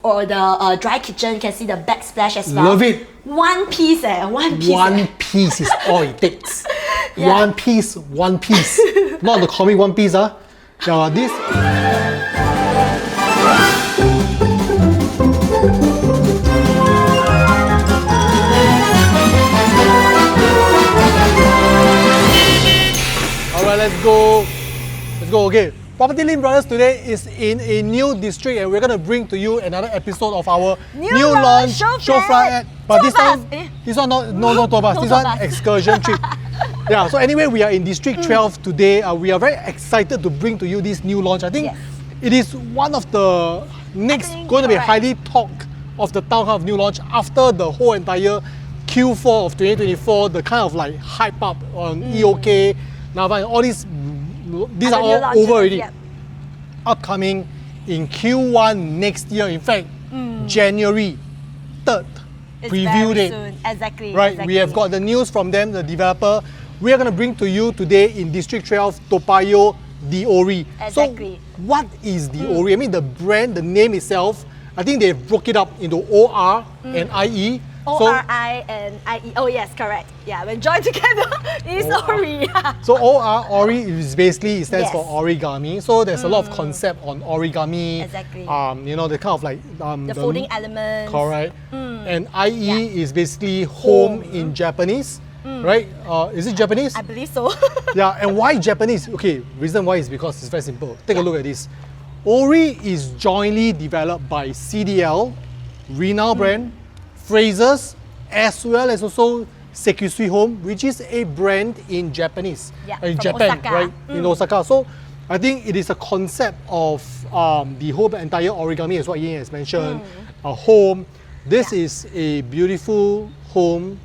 Or the dry kitchen, you can see the backsplash as well. Love it. One piece, one piece. One piece is all it takes. Yeah. One piece. Not the comic One Piece, this. Alright, let's go. Okay. PropertyLimBrothers today is in a new district and we're going to bring to you another episode of our new Launch Showflat. But this one no tour bus. This one excursion trip. Yeah, so anyway, we are in District 12 today. We are very excited to bring to you this new launch. I think it is one of the next going to be highly talked of the town hall of new launch after the whole entire Q4 of 2024, the kind of like hype up on EOK, Nava, and all these are all over already. Upcoming in Q1 next year, in fact, January 3rd, it's preview date. Soon. Exactly. We have got the news from them, the developer. We are going to bring to you today in District 12, Toa Payoh, the Orie. Exactly. So, what is the Orie? I mean, the brand, the name itself, I think they broke it up into OR and IE. ORI and IE. Oh yes, correct. Yeah, when joined together, it's Orie. So Orie is basically, it stands for origami. So there's a lot of concept on origami. Exactly. You know, the kind of like the folding elements. Correct. And IE is basically home in Japanese. Right? Is it Japanese? I believe so. Yeah, and why Japanese? Okay, reason why is because it's very simple. Take a look at this. Orie is jointly developed by CDL, renowned brand, Frasers, as well as also Sekusui Home, which is a brand in Japanese, in Japan, Osaka. right? In Osaka. So I think it is a concept of the whole entire origami, as what Ian has mentioned, a home. This is a beautiful home,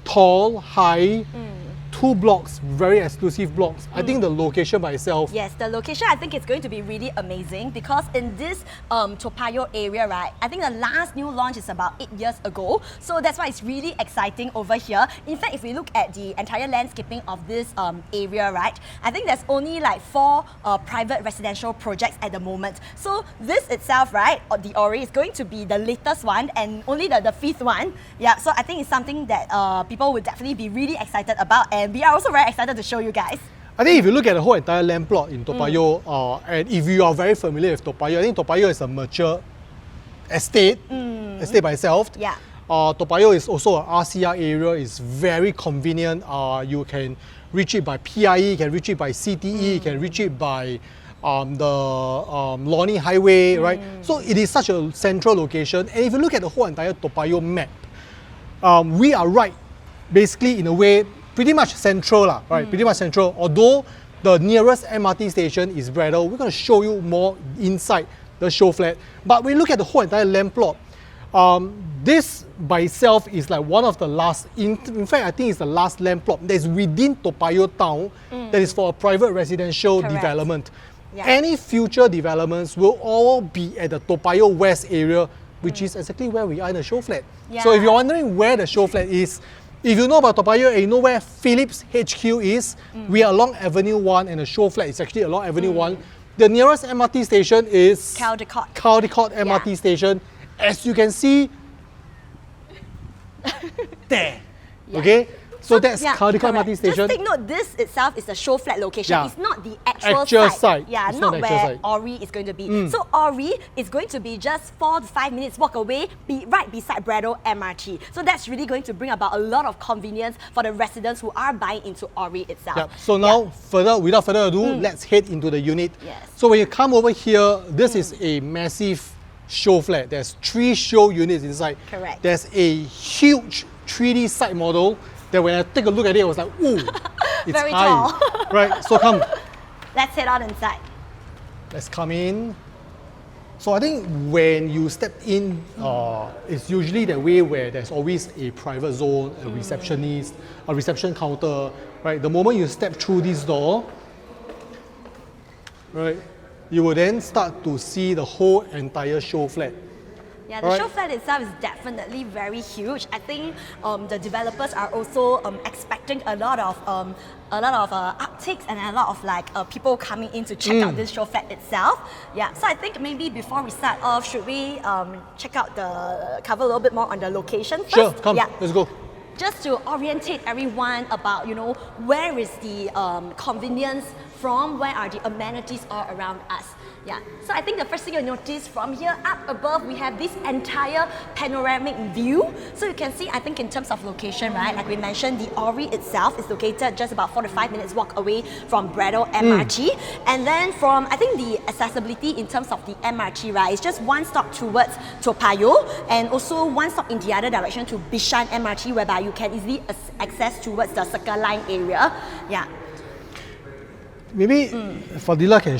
tall, high, 2 blocks, very exclusive blocks. I think the location by itself. Yes, the location, I think it's going to be really amazing because in this Toa Payoh area, right, I think the last new launch is about 8 years ago. So that's why it's really exciting over here. In fact, if we look at the entire landscaping of this area, right, I think there's only like 4 private residential projects at the moment. So this itself, right, the Orie is going to be the latest one and only the 5th one. Yeah, so I think it's something that people would definitely be really excited about. And we are also very excited to show you guys. I think if you look at the whole entire land plot in Toa Payoh, and if you are very familiar with Toa Payoh, I think Toa Payoh is a mature estate by itself. Yeah. Toa Payoh is also an RCR area, it's very convenient. You can reach it by PIE, you can reach it by CTE, you can reach it by the Lornie Highway, right? So it is such a central location. And if you look at the whole entire Toa Payoh map, we are right, basically in a way, pretty much central, right? Pretty much central. Although the nearest MRT station is Braddell, we're going to show you more inside the show flat. But when you look at the whole entire land plot, this by itself is like one of the last, in fact, I think it's the last land plot that is within Toa Payoh town that is for a private residential development. Yeah. Any future developments will all be at the Toa Payoh West area, which is exactly where we are in the show flat. Yeah. So if you're wondering where the show flat is, if you know about Toa Payoh and you know where Philips HQ is, we are along Avenue 1 and the show flat is actually along Avenue 1. The nearest MRT station is Caldecott MRT station. As you can see, there. Okay? So that's Caldecott MRT station. Just take note, this itself is the show flat location. Yeah. It's not the actual site. Yeah, it's not the where Orie is going to be. So Orie is going to be just 4 to 5 minutes walk away, right beside Braddell MRT. So that's really going to bring about a lot of convenience for the residents who are buying into Orie itself. Yeah. So now, without further ado, let's head into the unit. Yes. So when you come over here, this is a massive show flat. There's 3 show units inside. Correct. There's a huge 3D site model that when I take a look at it, I was like, ooh, it's Very high. tall. Right, so come. Let's head on inside. Let's come in. So I think when you step in, it's usually the way where there's always a private zone, a receptionist, a reception counter, right? The moment you step through this door, right, you will then start to see the whole entire show flat. Yeah, the Showflat itself is definitely very huge. I think the developers are also expecting a lot of upticks and a lot of people coming in to check out this Showflat itself. Yeah, so I think maybe before we start off, should we cover a little bit more on the location first? Sure, come, let's go. Just to orientate everyone about, where is the convenience from, where are the amenities all around us. Yeah, so I think the first thing you'll notice from here up above, we have this entire panoramic view. So you can see, I think in terms of location, right, like we mentioned, the Orie itself is located just about 4 to 5 minutes walk away from Braddell MRT. And then from, I think the accessibility in terms of the MRT, right, is just one stop towards Toa Payoh and also one stop in the other direction to Bishan MRT, whereby you can easily access towards the Circle Line area. Yeah. Maybe Fadila can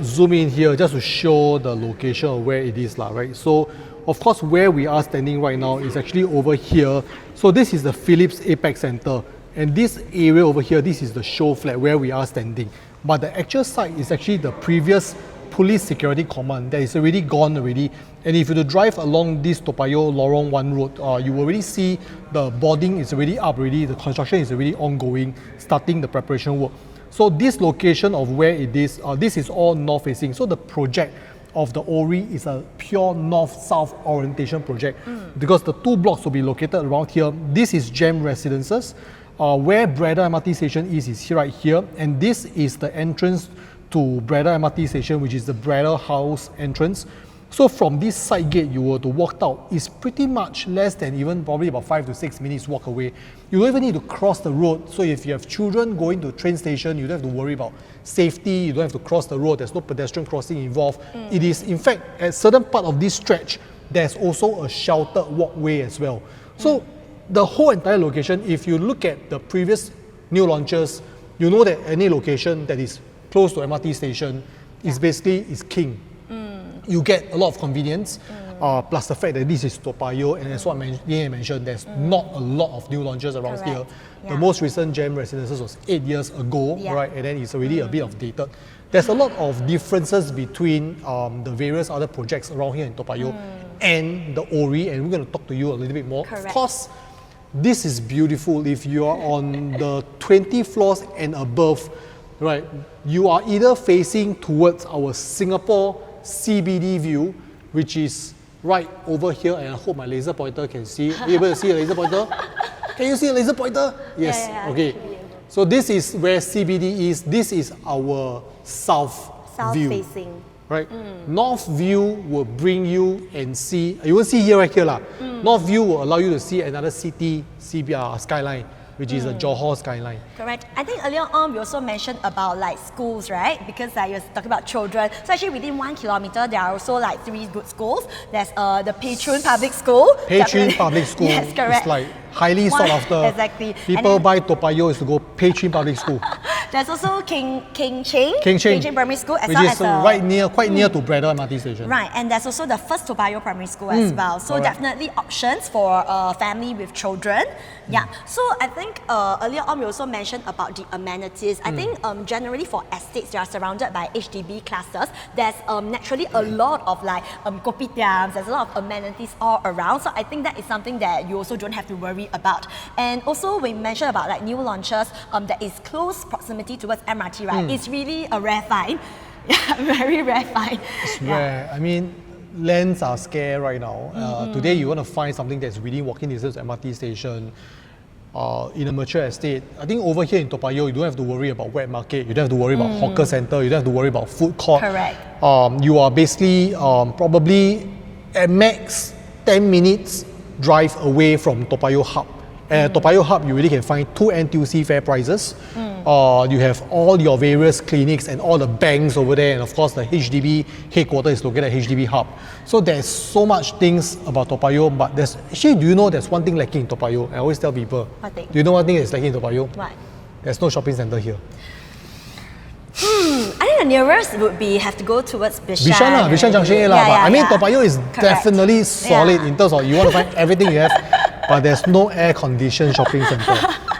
zoom in here just to show the location of where it is, right? So, of course, where we are standing right now is actually over here. So this is the Philips Apex Center. And this area over here, this is the Showflat where we are standing. But the actual site is actually the previous Police Security Command that is already gone already. And if you drive along this Toa Payoh Lorong 1 road, you will already see the boarding is already up already, the construction is already ongoing, starting the preparation work. So this location of where it is, this is all north facing. So the project of the Orie is a pure north-south orientation project because the 2 blocks will be located around here. This is GEM Residences. Where Braddell MRT station is right here, and this is the entrance to Braddell MRT station, which is the Braddell House entrance. So from this side gate, you were to walk out, it's pretty much less than even probably about 5 to 6 minutes walk away. You don't even need to cross the road. So if you have children going to the train station, you don't have to worry about safety, you don't have to cross the road, there's no pedestrian crossing involved. It is, in fact, at a certain part of this stretch, there's also a sheltered walkway as well. So the whole entire location, if you look at the previous new launches, you know that any location that is close to MRT station is basically king. You get a lot of convenience, plus the fact that this is Toa Payoh, and as what Yanyan mentioned, there's not a lot of new launches around here. The most recent GEM Residences was 8 years ago, right? And then it's already a bit of dated. There's a lot of differences between the various other projects around here in Toa Payoh and the Orie, and we're going to talk to you a little bit more. Of course, this is beautiful. If you are on the 20 floors and above, right, you are either facing towards our Singapore CBD view, which is right over here, and I hope my laser pointer can see. Are you able to see a laser pointer? Can you see a laser pointer? Yes. Okay. So this is where CBD is. This is our south view. Facing. Right? North view will bring you and see, you won't see here right here. North view will allow you to see another city skyline, which is the Johor skyline. Correct. I think earlier on we also mentioned about schools, right? Because you were talking about children. So actually within 1 kilometer there are also 3 good schools. There's the Pei Chun Public School. Pei Chun Public School. Yes, correct. It's highly sought after. Exactly. People buy Toa Payoh is to go Pei Chun Public School. There's also King Cheng Primary School, as which well is as quite near to Braddell MRT station. Right, and there's also the first Toa Payoh Primary School as well. So definitely options for a family with children. Yeah. So I think earlier on we also mentioned about the amenities. I think generally for estates, they are surrounded by HDB clusters. There's naturally a lot of kopitiams. There's a lot of amenities all around. So I think that is something that you also don't have to worry about. And also we mentioned about new launches that is close proximity towards MRT, right? It's really a rare find. Yeah, very rare find. It's rare. I mean, lands are scarce right now. Today you want to find something that's within walking distance to MRT station. In a mature estate, I think over here in Toa Payoh, you don't have to worry about wet market, you don't have to worry about hawker center, you don't have to worry about food court. Correct. You are basically probably at max 10 minutes drive away from Toa Payoh Hub. At Toa Payoh Hub, you really can find 2 NTUC fair prices. You have all your various clinics and all the banks over there, and of course the HDB headquarters is located at HDB Hub. So there's so much things about Toa Payoh, but there's actually, do you know there's one thing lacking in Toa Payoh? I always tell people. What thing? Do you know one thing that's lacking in Toa Payoh? What? There's no shopping center here. I think the nearest would be have to go towards Bishan. Bishan Junction A but I mean Toa Payoh is definitely solid in terms of you want to find everything you have, but there's no air-conditioned shopping center.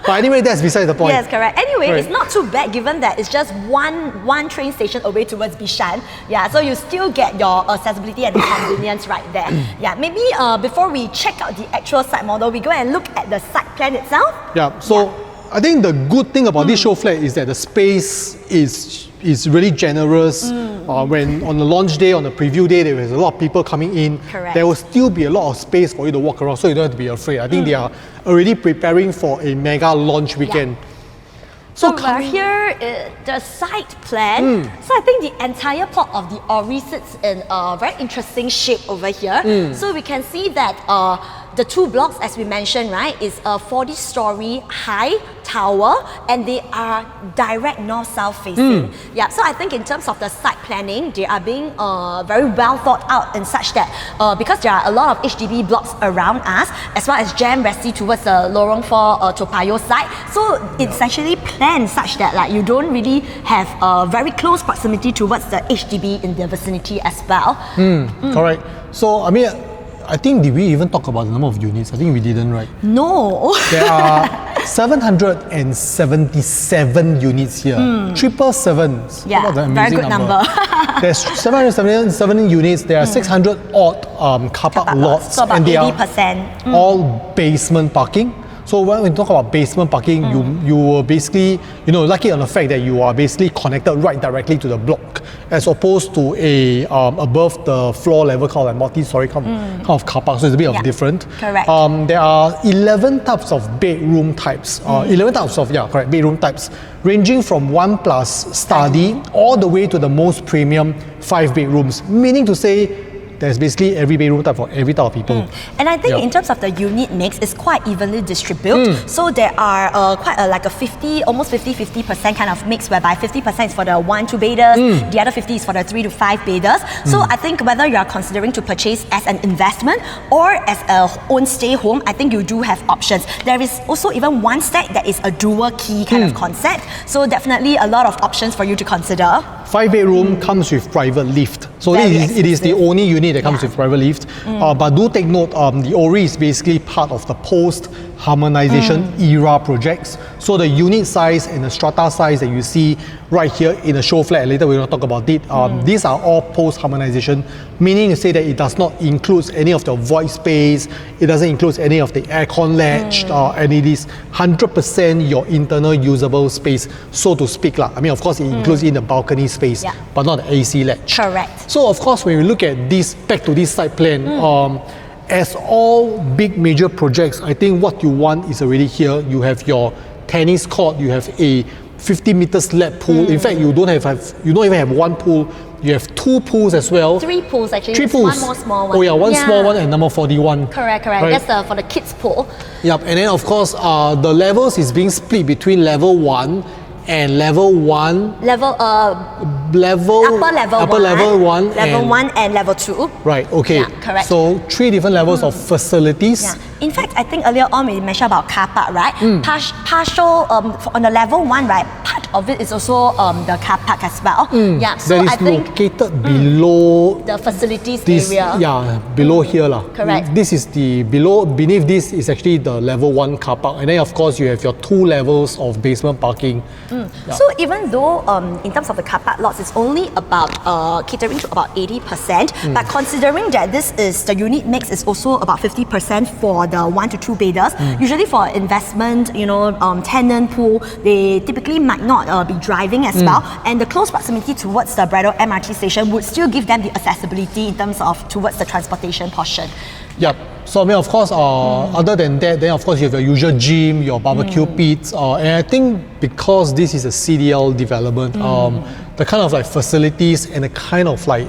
But anyway, that's beside the point. Yes, correct. Anyway, Right. it's not too bad given that it's just one train station away towards Bishan. Yeah, so you still get your accessibility and convenience right there. Yeah, maybe before we check out the actual site model, we go and look at the site plan itself. Yeah, so I think the good thing about this show flat is that the space is really generous. When on the launch day, on the preview day, there is a lot of people coming in. Correct. There will still be a lot of space for you to walk around, so you don't have to be afraid. I think they are already preparing for a mega launch weekend. So we're here, the site plan. So I think the entire plot of the Orie sits in a very interesting shape over here. So we can see that the two blocks, as we mentioned, right, is a 40-story high tower, and they are direct north-south facing. Yeah, so I think in terms of the site planning, they are being very well thought out in such that because there are a lot of HDB blocks around us, as well as jam resi towards the Lorong 4 Toa Payoh site. So it's actually planned such that like you don't really have a very close proximity towards the HDB in the vicinity as well. Correct. So I think, did we even talk about the number of units? I think we didn't, right? No. There are 777 units here. 777. Yeah, What an very amazing good number. There's 777 units. There are 600 odd car park lots. So about and they 80%. are all basement parking. So when we talk about basement parking, you will basically, lucky on the fact that you are basically connected right directly to the block, as opposed to a above the floor level kind of like multi-story kind of car park. So it's a bit of different. Correct. There are 11 types of bedroom types. 11 types of bedroom types, ranging from 1+ study all the way to the most premium 5 bedrooms. Meaning to say, there's basically every bedroom type for every type of people. And I think in terms of the unit mix, it's quite evenly distributed. So there are quite like a 50, almost 50% kind of mix, whereby 50% is for the 1-2 bedders, the other 50 is for the 3-5 bedders. So I think whether you are considering to purchase as an investment or as a own stay home, I think you do have options. There is also even one stack that is a dual key kind of concept. So definitely a lot of options for you to consider. 5 bedroom comes with private lift. So it is the only unit that comes with private lift. But do take note, the Orie is basically part of the post-harmonization era projects. So the unit size and the strata size that you see right here in the show flat, later we're going to talk about it, these are all post-harmonization, meaning to say that it does not include any of the void space, it doesn't include any of the aircon latch, and it is 100% your internal usable space, so to speak. Of course, it includes in the balcony space, but not the AC latch. Correct. So of course, when we look at this, back to this site plan, as all big major projects, I think what you want is already here. You have your tennis court, you have a 50-meter slab pool. In fact, you don't even have one pool. You have 2 pools as well. 3 pools actually. 3 pools. One more small one. Oh yeah, one small one and number 41. Correct. Right. That's for the kids pool. Yep, and then of course, the levels is being split between level 1 and level 1. Upper level 1 and level 2. Right, okay. Yeah, correct. So 3 different levels of facilities. Yeah. In fact, I think earlier on we mentioned about car park, right? Partial on the level 1, right? Part of it is also the car park as well. Yeah. So that is I think located below the facilities this, area. Yeah, below here lah. Correct. This is the beneath this is actually the level 1 car park, and then of course you have your 2 levels of basement parking. Yeah. So even though in terms of the car park lots, it's only about catering to about 80%, but considering that this is the unit mix is also about 50% for the 1-2 bedders. Usually for investment, tenant pool, they typically might not be driving as well, and the close proximity towards the Braddell MRT station would still give them the accessibility in terms of towards the transportation portion. Yep. So of course, other than that, then of course you have your usual gym, your barbecue pits, and I think because this is a CDL development, the kind of like facilities and the kind of like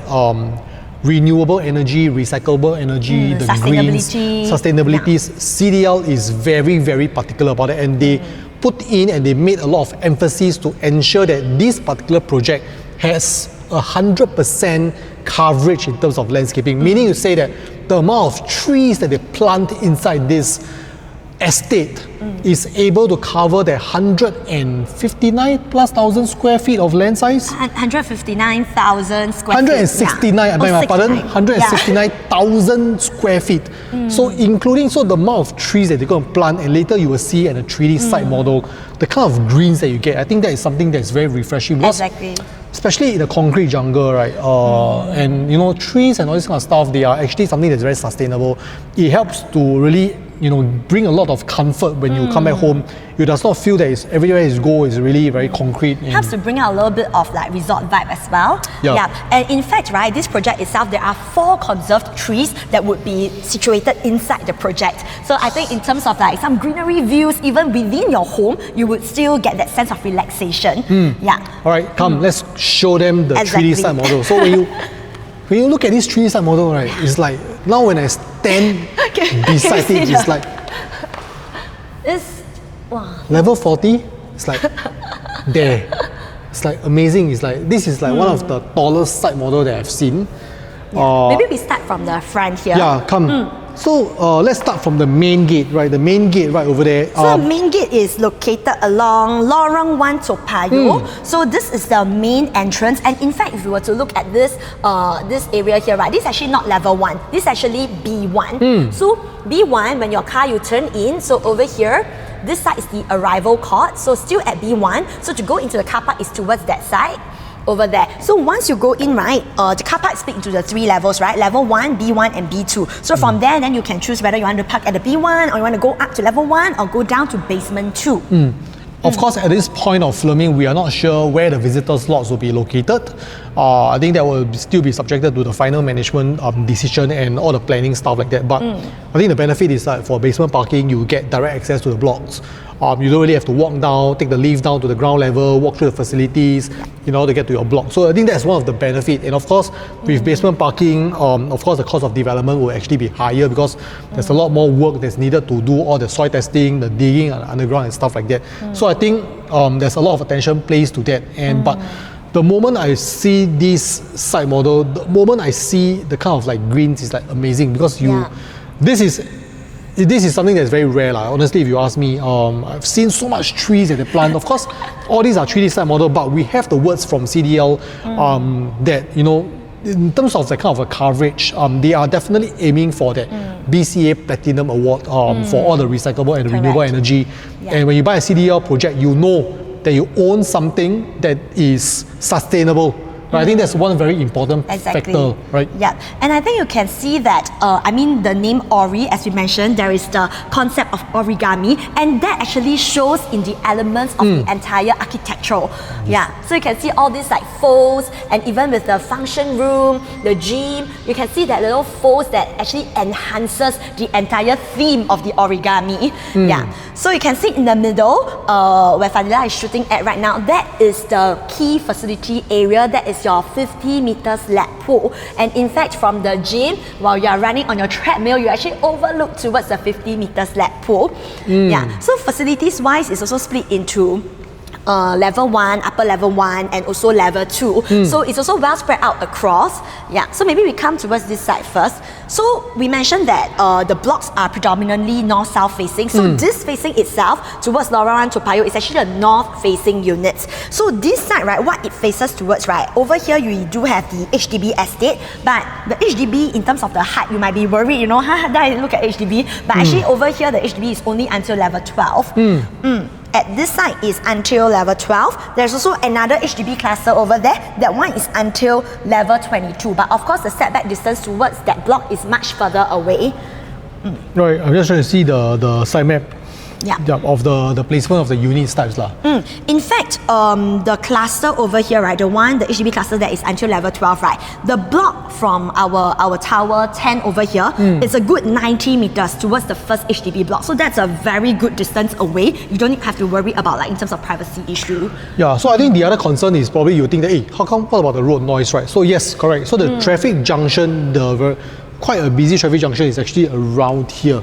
renewable energy, recyclable energy, the greens, sustainabilities, CDL is very, very particular about it, and they put in and they made a lot of emphasis to ensure that this particular project has 100% coverage in terms of landscaping, meaning to say that the amount of trees that they plant inside this estate is able to cover the 159 plus thousand square feet of land size. 159,000 square feet. 169, I beg my pardon, 169,000 square feet. So including the amount of trees that they're going to plant, and later you will see in a 3D site model, the kind of greens that you get. I think that is something that's very refreshing. Exactly. Especially in the concrete jungle, right? And you know, trees and all this kind of stuff, they are actually something that's very sustainable. It helps to really, you know, bring a lot of comfort when you come back home. You does not feel that everywhere you go is really very concrete. It helps to bring out a little bit of like resort vibe as well. Yeah. And in fact, right, this project itself, there are 4 conserved trees that would be situated inside the project. So I think in terms of like some greenery views, even within your home, you would still get that sense of relaxation. Yeah. All right, come, let's show them the 3D site model. So when you look at this 3D site model, right, it's like, now when I stand beside it, it's like, it's, wow. Level 40, it's like, there. It's like amazing. It's like, this is like one of the tallest site model that I've seen. Maybe we start from the front here. Yeah, come. So let's start from the main gate, right? The main gate right over there. So the main gate is located along Lorong 1 Toa Payoh. So this is the main entrance, and in fact, if you were to look at this this area here, right, this is actually not level 1. This is actually B1. So B1, when your car you turn in, so over here, this side is the arrival court. So still at B1. So to go into the car park is towards that side. Over there. So once you go in, right, the car park is split into the 3 levels, right? Level 1, B1 and B2. So from there, then you can choose whether you want to park at the B1 or you want to go up to level 1 or go down to basement 2. Of course, at this point of filming, we are not sure where the visitors' lots will be located. I think that will still be subjected to the final management decision and all the planning stuff like that. But I think the benefit is that for basement parking, you get direct access to the blocks. You don't really have to walk down, take the lift down to the ground level, walk through the facilities, in order to get to your block. So I think that's one of the benefits. And of course, with basement parking, of course, the cost of development will actually be higher because there's a lot more work that's needed to do all the soil testing, the digging underground and stuff like that. So I think there's a lot of attention placed to that. And but the moment I see this site model, the moment I see the kind of like greens is like amazing because this is something that's very rare. Honestly, if you ask me, I've seen so much trees that they plant. Of course, all these are 3D site model, but we have the words from CDL that, you know, in terms of the kind of a coverage, they are definitely aiming for that BCA Platinum Award for all the recyclable and renewable energy. And when you buy a CDL project, you know that you own something that is sustainable. I think that's one very important factor, right? Yeah, and I think you can see that, I mean, the name Orie, as we mentioned, there is the concept of origami, and that actually shows in the elements of the entire architectural. Yeah, so you can see all these like folds, and even with the function room, the gym, you can see that little folds that actually enhances the entire theme of the origami. Yeah, so you can see in the middle, where Fadila is shooting at right now, that is the key facility area, that is your 50 meters lap pool. And in fact, from the gym, while you are running on your treadmill, you actually overlook towards the 50 meters lap pool. Yeah. So facilities wise, it's also split into level 1, upper level 1, and also level 2. So it's also well spread out across. Yeah. So maybe we come towards this side first. So we mentioned that the blocks are predominantly north-south facing. So this facing itself towards Lorong 1 Toa Payoh is actually a north-facing unit. So this side, right, what it faces towards, right, over here you do have the HDB estate, but the HDB in terms of the height, you might be worried, you know, I look at HDB, but actually over here the HDB is only until level 12. At this side is until level 12. There's also another HDB cluster over there. That one is until level 22. But of course, the setback distance towards that block is much further away. Right, I'm just trying to see the site map. Of the placement of the unit types. In fact, the cluster over here, right, the HDB cluster that is until level 12, right, the block from our tower 10 over here is a good 90 meters towards the first HDB block. So that's a very good distance away. You don't have to worry about like in terms of privacy issue. Yeah, so I think the other concern is probably you think that, hey, what about the road noise, right? So yes, correct. So the traffic junction, quite a busy traffic junction is actually around here.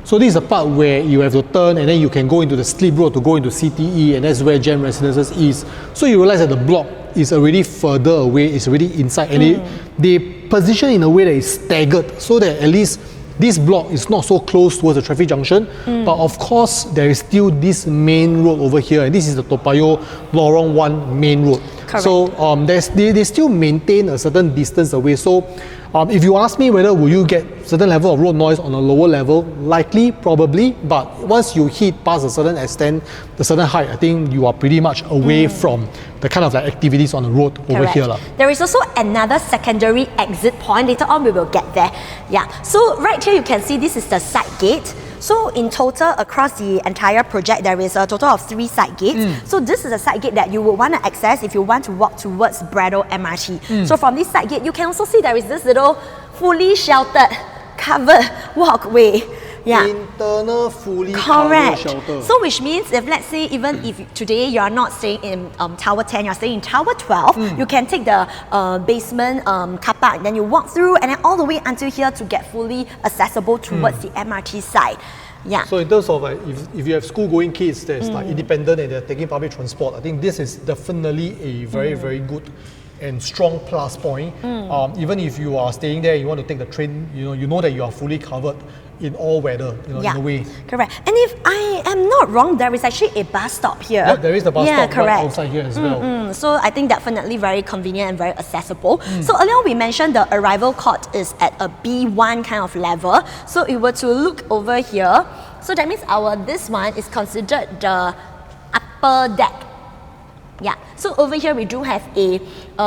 So this is the part where you have to turn and then you can go into the slip road to go into CTE, and that's where Gem Residences is. So you realize that the block is already further away, it's already inside, and they position in a way that is staggered so that at least this block is not so close towards the traffic junction, but of course there is still this main road over here, and this is the Toa Payoh Lorong 1 main road. Correct. So they still maintain a certain distance away. So if you ask me whether will you get certain level of road noise on a lower level, likely, probably, but once you hit past a certain extent, the certain height, I think you are pretty much away from the kind of like activities on the road over here. There is also another secondary exit point. Later on we will get there. Yeah. So right here you can see this is the side gate. So in total across the entire project there is a total of 3 side gates. So this is a side gate that you would want to access if you want to walk towards Braddell MRT. So from this side gate you can also see there is this little fully sheltered covered walkway. Yeah. Internal fully covered shelter. So which means if let's say even if today you are not staying in Tower 10, you're staying in Tower 12, you can take the basement car park, then you walk through and then all the way until here to get fully accessible towards the MRT side. Yeah. So in terms of like, if you have school-going kids that's like independent and they're taking public transport, I think this is definitely a very, very good and strong plus point. Even if you are staying there, you want to take the train, you know that you are fully covered in all weather, in a way. Correct. And if I am not wrong, there is actually a bus stop here. Yeah, there is the bus stop correct. right outside here as well. So I think definitely very convenient and very accessible. So earlier we mentioned the arrival court is at a B1 kind of level. So if we were to look over here, so that means this one is considered the upper deck. Yeah, so over here we do have a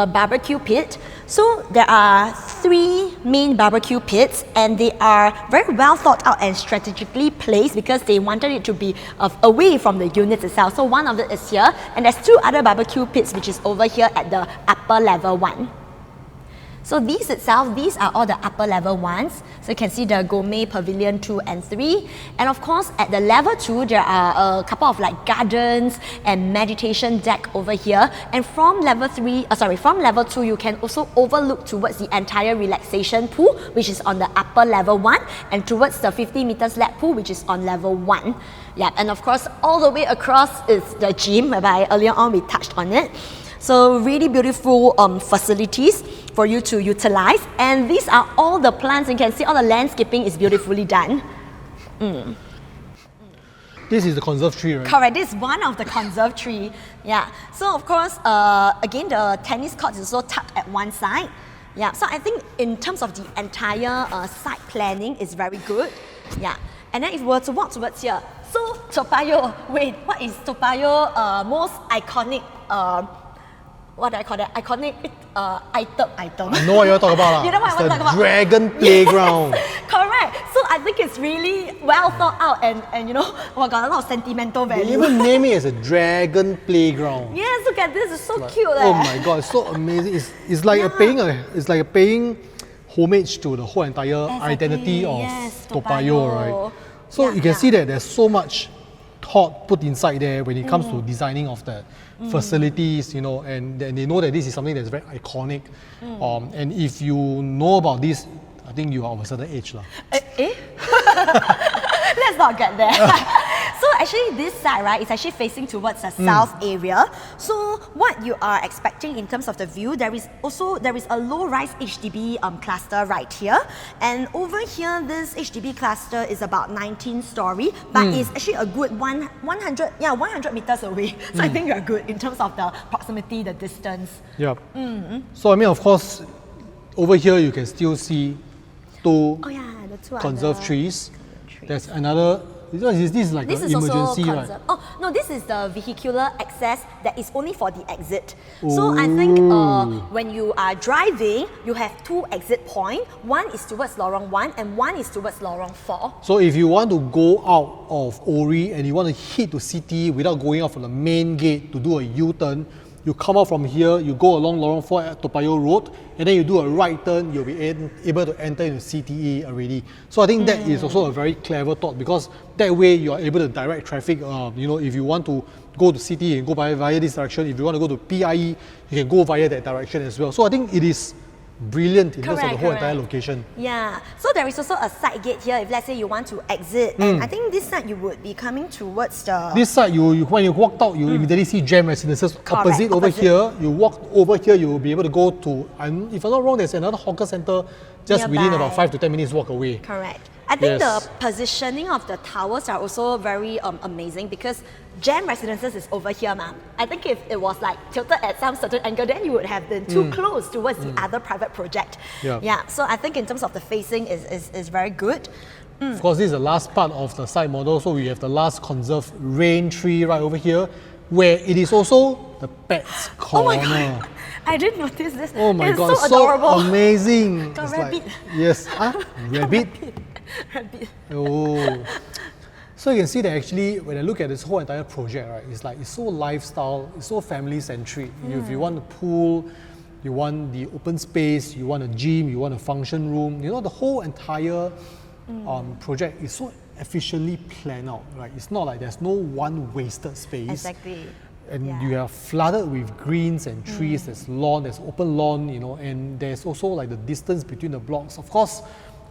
barbecue pit. So there are 3 main barbecue pits and they are very well thought out and strategically placed because they wanted it to be away from the units itself. So one of it is here and there's 2 other barbecue pits which is over here at the upper level 1. So these are all the upper level ones. So you can see the Gourmet Pavilion 2 and 3. And of course at the level 2 there are a couple of like gardens and meditation deck over here. And from level 2 you can also overlook towards the entire relaxation pool which is on the upper level 1 and towards the 50 meters lap pool which is on level 1. Yeah, and of course all the way across is the gym whereby earlier on we touched on it. So really beautiful facilities for you to utilize, and these are all the plants. You can see all the landscaping is beautifully done. This is the conserve tree, right? Correct, this is one of the conserve tree. Yeah, so of course, again the tennis court is also tucked at one side. Yeah, so I think in terms of the entire site planning is very good. Yeah, and then if we were to walk towards here, so Toa Payoh, wait, what is Toa Payoh most iconic what do I call that? Iconic item. I know what you're talking about. You know what I want to talk about? Dragon Playground. Correct. So I think it's really well thought out and you know, oh my god, a lot of sentimental value. They even name it as a Dragon Playground. Yes, look at this, it's so cute. Oh my god, it's so amazing. It's like a paying homage to the whole entire identity of Toa Payoh, right? So you can see that there's so much thought put inside there when it comes to designing of the facilities, and they know that this is something that's very iconic. And if you know about this, I think you are of a certain age. Let's not get there. So actually this side, right, is actually facing towards the south area. So what you are expecting in terms of the view, there is a low-rise HDB cluster right here. And over here, this HDB cluster is about 19-story, but it's actually a good 100 meters away. So I think you're good in terms of the proximity, the distance. Yeah. So I mean, of course, over here you can still see 2 conserve trees. There's another. This is like an emergency, right? Oh no, this is the vehicular access that is only for the exit. So I think when you are driving, you have 2 exit points. One is towards Lorong 1 and one is towards Lorong 4. So if you want to go out of Orie and you want to hit to city without going out from the main gate to do a U-turn, you come out from here, you go along Lorong 4 at Toa Payoh Road, and then you do a right turn, you'll be able to enter into CTE already. So I think that is also a very clever thought because that way you are able to direct traffic. If you want to go to CTE, you can go via this direction. If you want to go to PIE, you can go via that direction as well. So I think it is brilliant in terms of the whole entire location. Yeah, so there is also a side gate here if let's say you want to exit, and I think this side you would be coming towards the... This side, when you walked out, you immediately see Gem Residences opposite over here. You walk over here, you will be able to go to, if I'm not wrong, there's another hawker centre just within about 5 to 10 minutes walk away. Correct. I think Yes. the positioning of the towers are also very amazing because Gem Residences is over here, ma'am. I think if it was like tilted at some certain angle, then you would have been too close towards the other private project. Yeah. So I think in terms of the facing is very good. Of course, this is the last part of the site model, so we have the last conserved rain tree right over here, where it is also the pets corner. Oh my god! I didn't notice this. Oh my it's god, so adorable. amazing. Got It's rabbit. like, yes, rabbit? Rabbit. Oh. So you can see that actually, when I look at this whole entire project, right, it's so lifestyle, it's so family-centric. If you want a pool, you want the open space, you want a gym, you want a function room, the whole entire project is so efficiently planned out, right? It's not like there's no one wasted space. Exactly. And you are flooded with greens and trees, there's lawn, there's open lawn, and there's also like the distance between the blocks. Of course,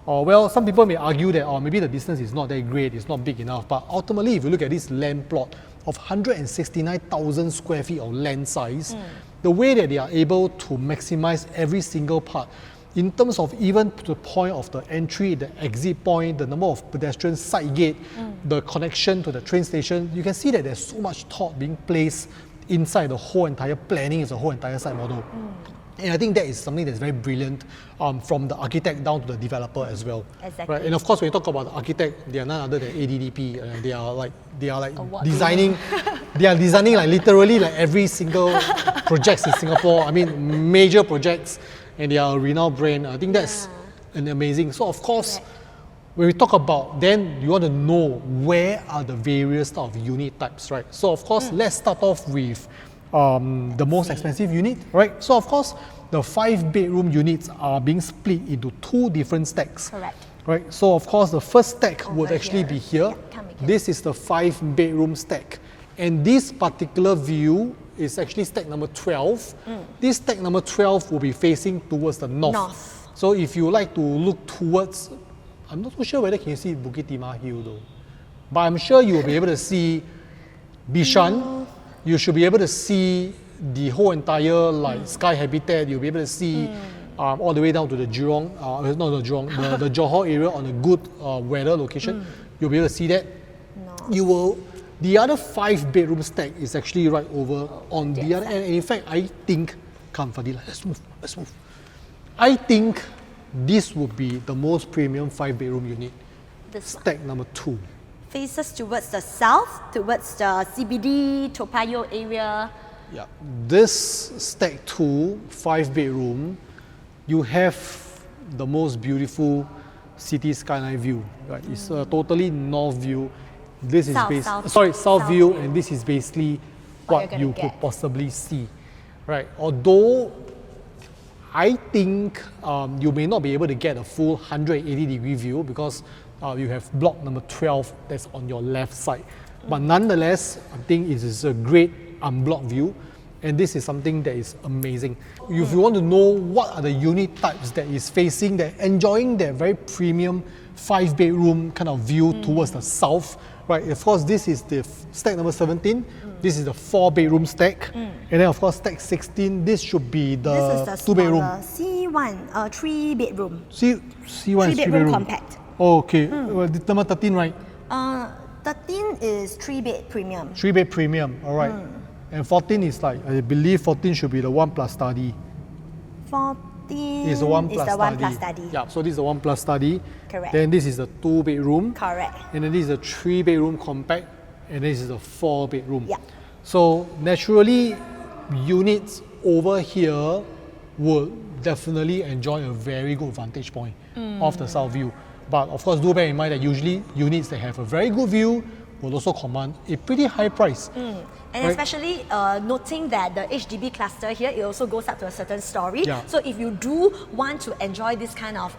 some people may argue that maybe the distance is not that great, it's not big enough, but ultimately if you look at this land plot of 169,000 square feet of land size, the way that they are able to maximize every single part, in terms of even to the point of the entry, the exit point, the number of pedestrians, side gate, the connection to the train station, you can see that there's so much thought being placed inside the whole entire planning, is the whole entire site model. And I think that is something that's very brilliant from the architect down to the developer as well. Exactly. Right? And of course, when you talk about the architect, they are none other than ADDP. They are like what designing. They are designing like literally like every single projects in Singapore. I mean, major projects, and they are a renowned brand. I think that's an amazing. So of course, when we talk about, then you want to know where are the various type of unit types, right? So of course, let's start off with the most expensive unit, right? So of course, the 5-bedroom units are being split into 2 different stacks. Correct. Right. So of course, the first stack would actually be here. Come This is the 5-bedroom stack, and this particular view is actually stack number 12. This stack number 12 will be facing towards the north. So if you like to look towards, I'm not so sure whether can you see Bukit Timah Hill though, but I'm sure you will be able to see Bishan. You should be able to see the whole entire sky habitat. You'll be able to see all the way down to the Jurong, the Johor area on a good weather location. You'll be able to see that. You will. The other 5-bedroom stack is actually right over on the other end. And in fact, I think, come Fadila, let's move. I think this would be the most premium 5-bedroom unit. This one. Stack number 2. Faces towards the south, towards the CBD, Toa Payoh area. Yeah, this stack 2, 5-bedroom, you have the most beautiful city skyline view. Right? It's a totally north view. This is south view, and this is basically what you could possibly see. Right? Although I think you may not be able to get a full 180-degree view because you have block number 12 that's on your left side. But nonetheless, I think it is a great unblocked view, and this is something that is amazing. If you want to know what are the unit types that is facing, that enjoying their very premium 5-bedroom kind of view towards the south, right? Of course, this is the stack number 17. This is the 4-bedroom stack, and then of course stack 16. This should be the 2-bedroom. C1, 3-bedroom. C1 is 3-bedroom. Compact. Oh, okay. Number 13, right? 13 is 3-bed premium. 3-bed premium, all right. And 14 is like, I believe 14 should be the 1+ study. 14 is the 1+ study. Yeah, so this is the 1+ study. Correct. Then this is the 2-bedroom. Correct. And then this is the 3-bedroom compact. And this is the 4-bedroom. Yeah. So naturally, units over here will definitely enjoy a very good vantage point of the south view. But of course, do bear in mind that usually units that have a very good view will also command a pretty high price. And right? especially noting that the HDB cluster here, it also goes up to a certain story. Yeah. So if you do want to enjoy this kind of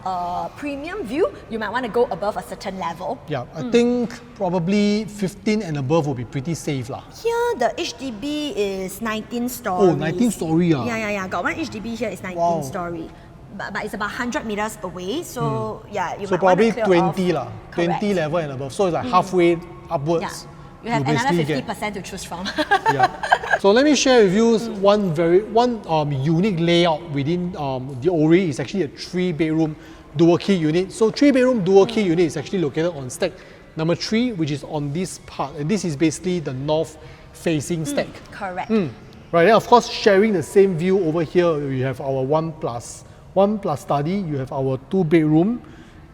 premium view, you might want to go above a certain level. Yeah, I think probably 15 and above will be pretty safe lah. Here, the HDB is 19 stories. Oh, 19 story. Yeah. Got one HDB here is 19 story. But it's about 100 meters away. So yeah, you so might probably want to clear 20 off. lah, 20 level and above. So it's like halfway upwards. Yeah. You have another 50% to choose from. Yeah. So let me share with you one unique layout within the Orie. Is actually a 3-bedroom dual key unit. So 3-bedroom dual key unit is actually located on stack number 3, which is on this part, and this is basically the north facing stack. Correct. Right, and of course sharing the same view over here, we have our 1 plus study, you have our 2-bedroom,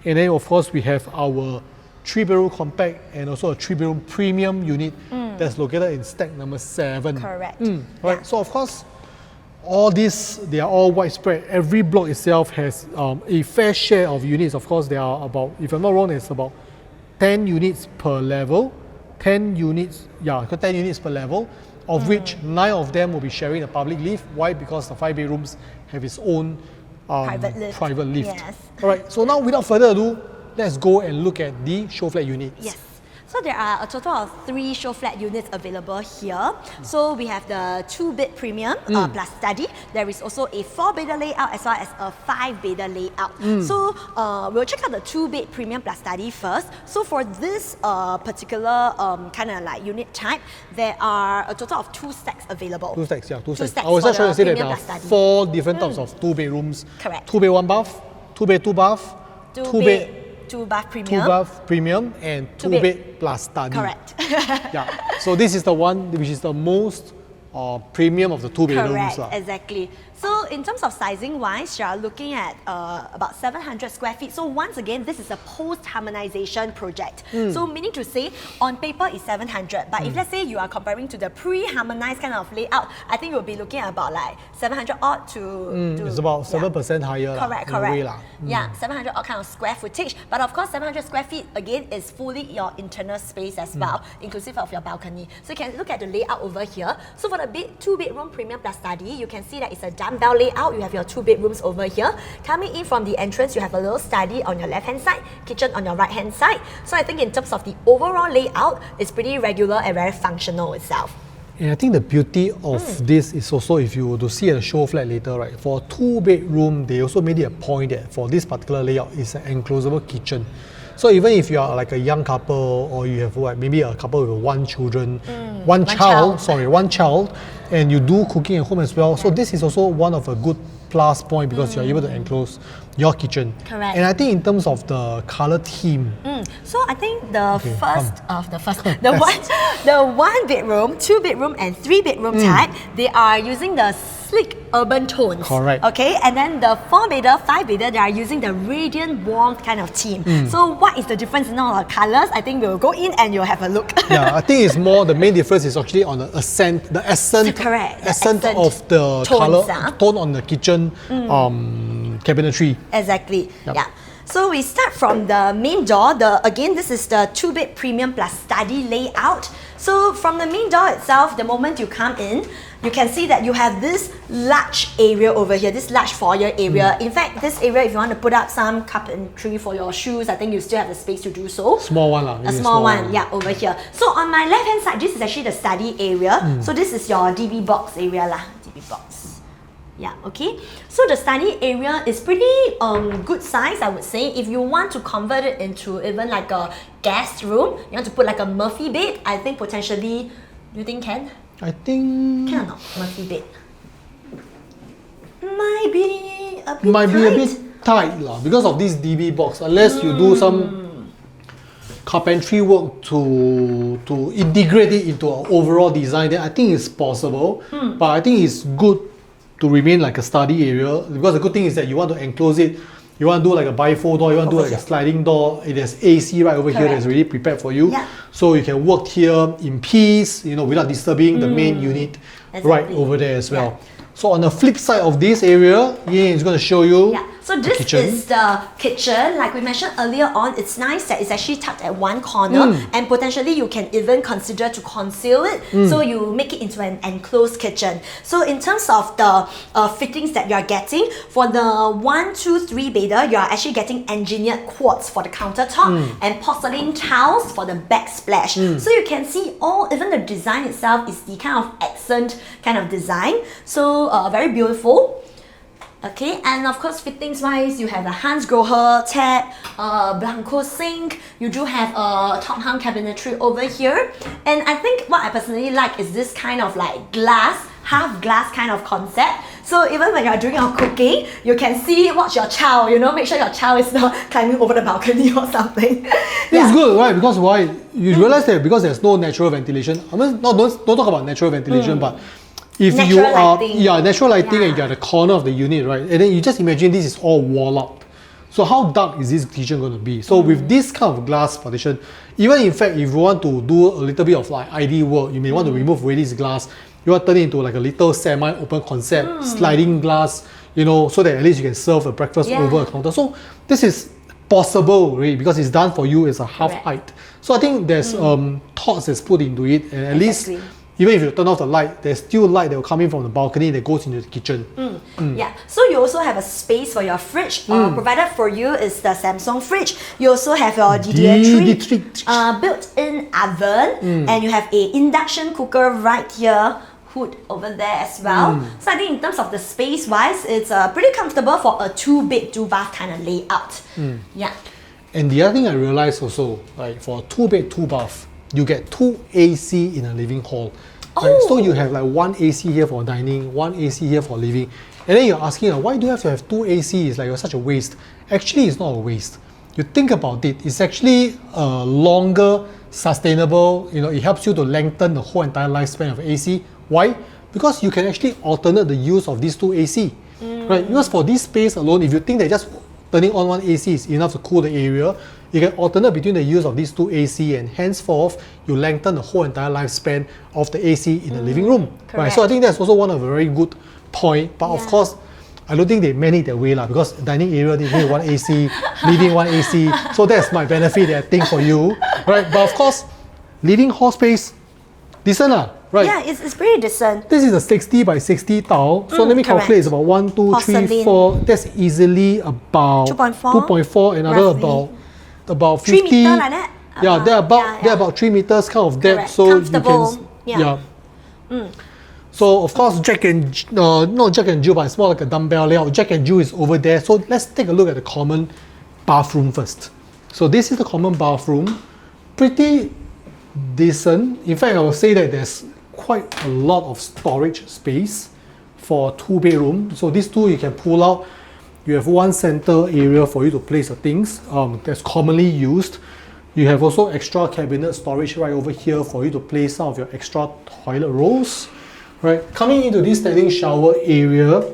and then of course we have our 3-bedroom compact and also a 3-bedroom premium unit that's located in stack number 7. Correct. Right, so of course all these, they are all widespread. Every block itself has a fair share of units. Of course there are about, if I'm not wrong, it's about 10 units per level, 10 units per level, of which 9 of them will be sharing a public lift. Why? Because the 5 bedrooms have its own private lift. Yes. Alright, so now without further ado, let's go and look at the show flat units. Yes. So there are a total of 3 show flat units available here. So we have the 2-bed premium plus study. There is also a 4-bedder layout as well as a 5-bedder layout. So we'll check out the 2-bed premium plus study first. So for this particular kind of like unit type, there are a total of 2 stacks available. 2 stacks, yeah, 2 stacks. stacks I was just for trying to say the that there are premium plus 4 different types of 2 bedrooms. Correct. 2 bed 1 bath, 2 bed 2 bath, 2 bed 2 bath premium. 2 bath premium, and 2 bed plus study. Correct. Yeah. So this is the one which is the most premium of the 2 bedrooms. Correct, exactly. So in terms of sizing wise, you are looking at about 700 square feet. So once again, this is a post-harmonization project. So meaning to say, on paper is 700, but if let's say you are comparing to the pre-harmonized kind of layout, I think you'll be looking at about like 700 odd to it's about 7% higher. Correct, in a way, correct. Yeah, 700 odd kind of square footage. But of course, 700 square feet, again, is fully your internal space as well, inclusive of your balcony. So you can look at the layout over here. So for the 2-bedroom premium plus study, you can see that it's a dumbbell layout. You have your 2 bedrooms over here. Coming in from the entrance, you have a little study on your left-hand side, kitchen on your right-hand side. So I think in terms of the overall layout, it's pretty regular and very functional itself. And I think the beauty of this is also, if you were to see a show flat later, right, for a 2-bedroom, they also made it a point that for this particular layout, it's an enclosable kitchen. So even if you are like a young couple, or you have maybe a couple with one child, and you do cooking at home as well. So this is also one of a good plus point because you are able to enclose your kitchen. Correct. And I think in terms of the color theme. So I think the the 1-bedroom, 2-bedroom, and 3-bedroom type, they are using the sleek urban tones. Correct. Okay, and then the 4-bedder, 5-bedder, they are using the radiant warmth kind of theme. So what is the difference in all the colors? I think we'll go in and you'll have a look. Yeah, I think it's more, the main difference is actually on the essence of the color tone on the kitchen cabinetry. Exactly. Yep. Yeah. So we start from the main door. Again, this is the 2-bed premium plus study layout. So from the main door itself, the moment you come in, you can see that you have this large area over here, this large foyer area. In fact, this area, if you want to put up some carpentry for your shoes, I think you still have the space to do so. Small one lah. A small one, yeah, over here. So on my left-hand side, this is actually the study area. So this is your DB box area lah, DB box. Yeah, okay. So the study area is pretty good size, I would say. If you want to convert it into even like a guest room, you want to put like a Murphy bed, I think potentially, you think can? I think... Can or not? Murphy bed. Might be a bit tight lah, because of this DB box. Unless you do some carpentry work to integrate it into an overall design, then I think it's possible. But I think it's good to remain like a study area, because the good thing is that you want to enclose it. You want to do like a bifold door, you want to do like a sliding door. It has AC right over here that's already prepared for you. Yeah. So you can work here in peace, without disturbing the main unit right over there as well. Yeah. So on the flip side of this area, Yan is going to show you So this is the kitchen. Like we mentioned earlier on, it's nice that it's actually tucked at one corner and potentially you can even consider to conceal it. So you make it into an enclosed kitchen. So in terms of the fittings that you're getting, for the 1, 2, 3-bedder, you're actually getting engineered quartz for the countertop and porcelain tiles for the backsplash. So you can see even the design itself is the kind of accent kind of design. So very beautiful. Okay, and of course fittings wise, you have a Hans Grohe tap, Blanco sink, you do have a top hung cabinetry over here. And I think what I personally like is this kind of like glass half glass kind of concept. So even when you're doing your cooking, you can see watch your child, you know, make sure your child is not climbing over the balcony or something. It's good, right? Because why? You realize that because there's no natural ventilation. I mean, don't talk about natural ventilation, but if natural you are lighting. natural lighting and you're at the corner of the unit, right? And then you just imagine this is all wall up. So how dark is this kitchen going to be? So with this kind of glass partition, even in fact, if you want to do a little bit of like ID work, you may want to remove away this glass. You want to turn it into like a little semi-open concept, sliding glass, you know, so that at least you can serve a breakfast over a counter. So this is possible, really, because it's done for you as a half height. So I think there's thoughts that's put into it, and at least even if you turn off the light, there's still light that will come in from the balcony that goes into the kitchen. Yeah, so you also have a space for your fridge. Provided for you is the Samsung fridge. You also have your DDR3 built-in oven, and you have a induction cooker right here, hood over there as well. So I think in terms of the space-wise, it's pretty comfortable for a 2-bed, 2-bath kind of layout. Yeah. And the other thing I realized also, like for a 2-bed, 2-bath, you get 2 AC in a living hall. Right? So you have like 1 AC here for dining, 1 AC here for living. And then you're asking, why do you have to have 2 AC? It's like such a waste. Actually, it's not a waste. You think about it, it's actually a longer, sustainable, you know, it helps you to lengthen the whole entire lifespan of AC. Why? Because you can actually alternate the use of these 2 AC. Right? Because for this space alone, if you think that just turning on 1 AC is enough to cool the area, you can alternate between the use of these 2 AC, and henceforth you lengthen the whole entire lifespan of the AC in the living room. Right? So I think that's also one of a very good point. But of course, I don't think they meant it that way because dining area they need 1 AC, living 1 AC. So that's my benefit that I think for you. Right? But of course, living hall space, decent right? Yeah, it's pretty decent. This is a 60 by 60 tile. So let me calculate. It's about 1, 2, 3, 4. That's easily about 2.4. Another about 50. 3 meters like that? Yeah, they're about 3 meters kind of depth. So you can So of course Jack and not Jack and Jill, but it's more like a dumbbell layout. Jack and Jill is over there. So let's take a look at the common bathroom first. So this is the common bathroom. Pretty decent. In fact, I would say that there's quite a lot of storage space for 2-bedroom. So these two you can pull out. You have 1 center area for you to place the things that's commonly used. You have also extra cabinet storage right over here for you to place some of your extra toilet rolls. Right, coming into this standing shower area,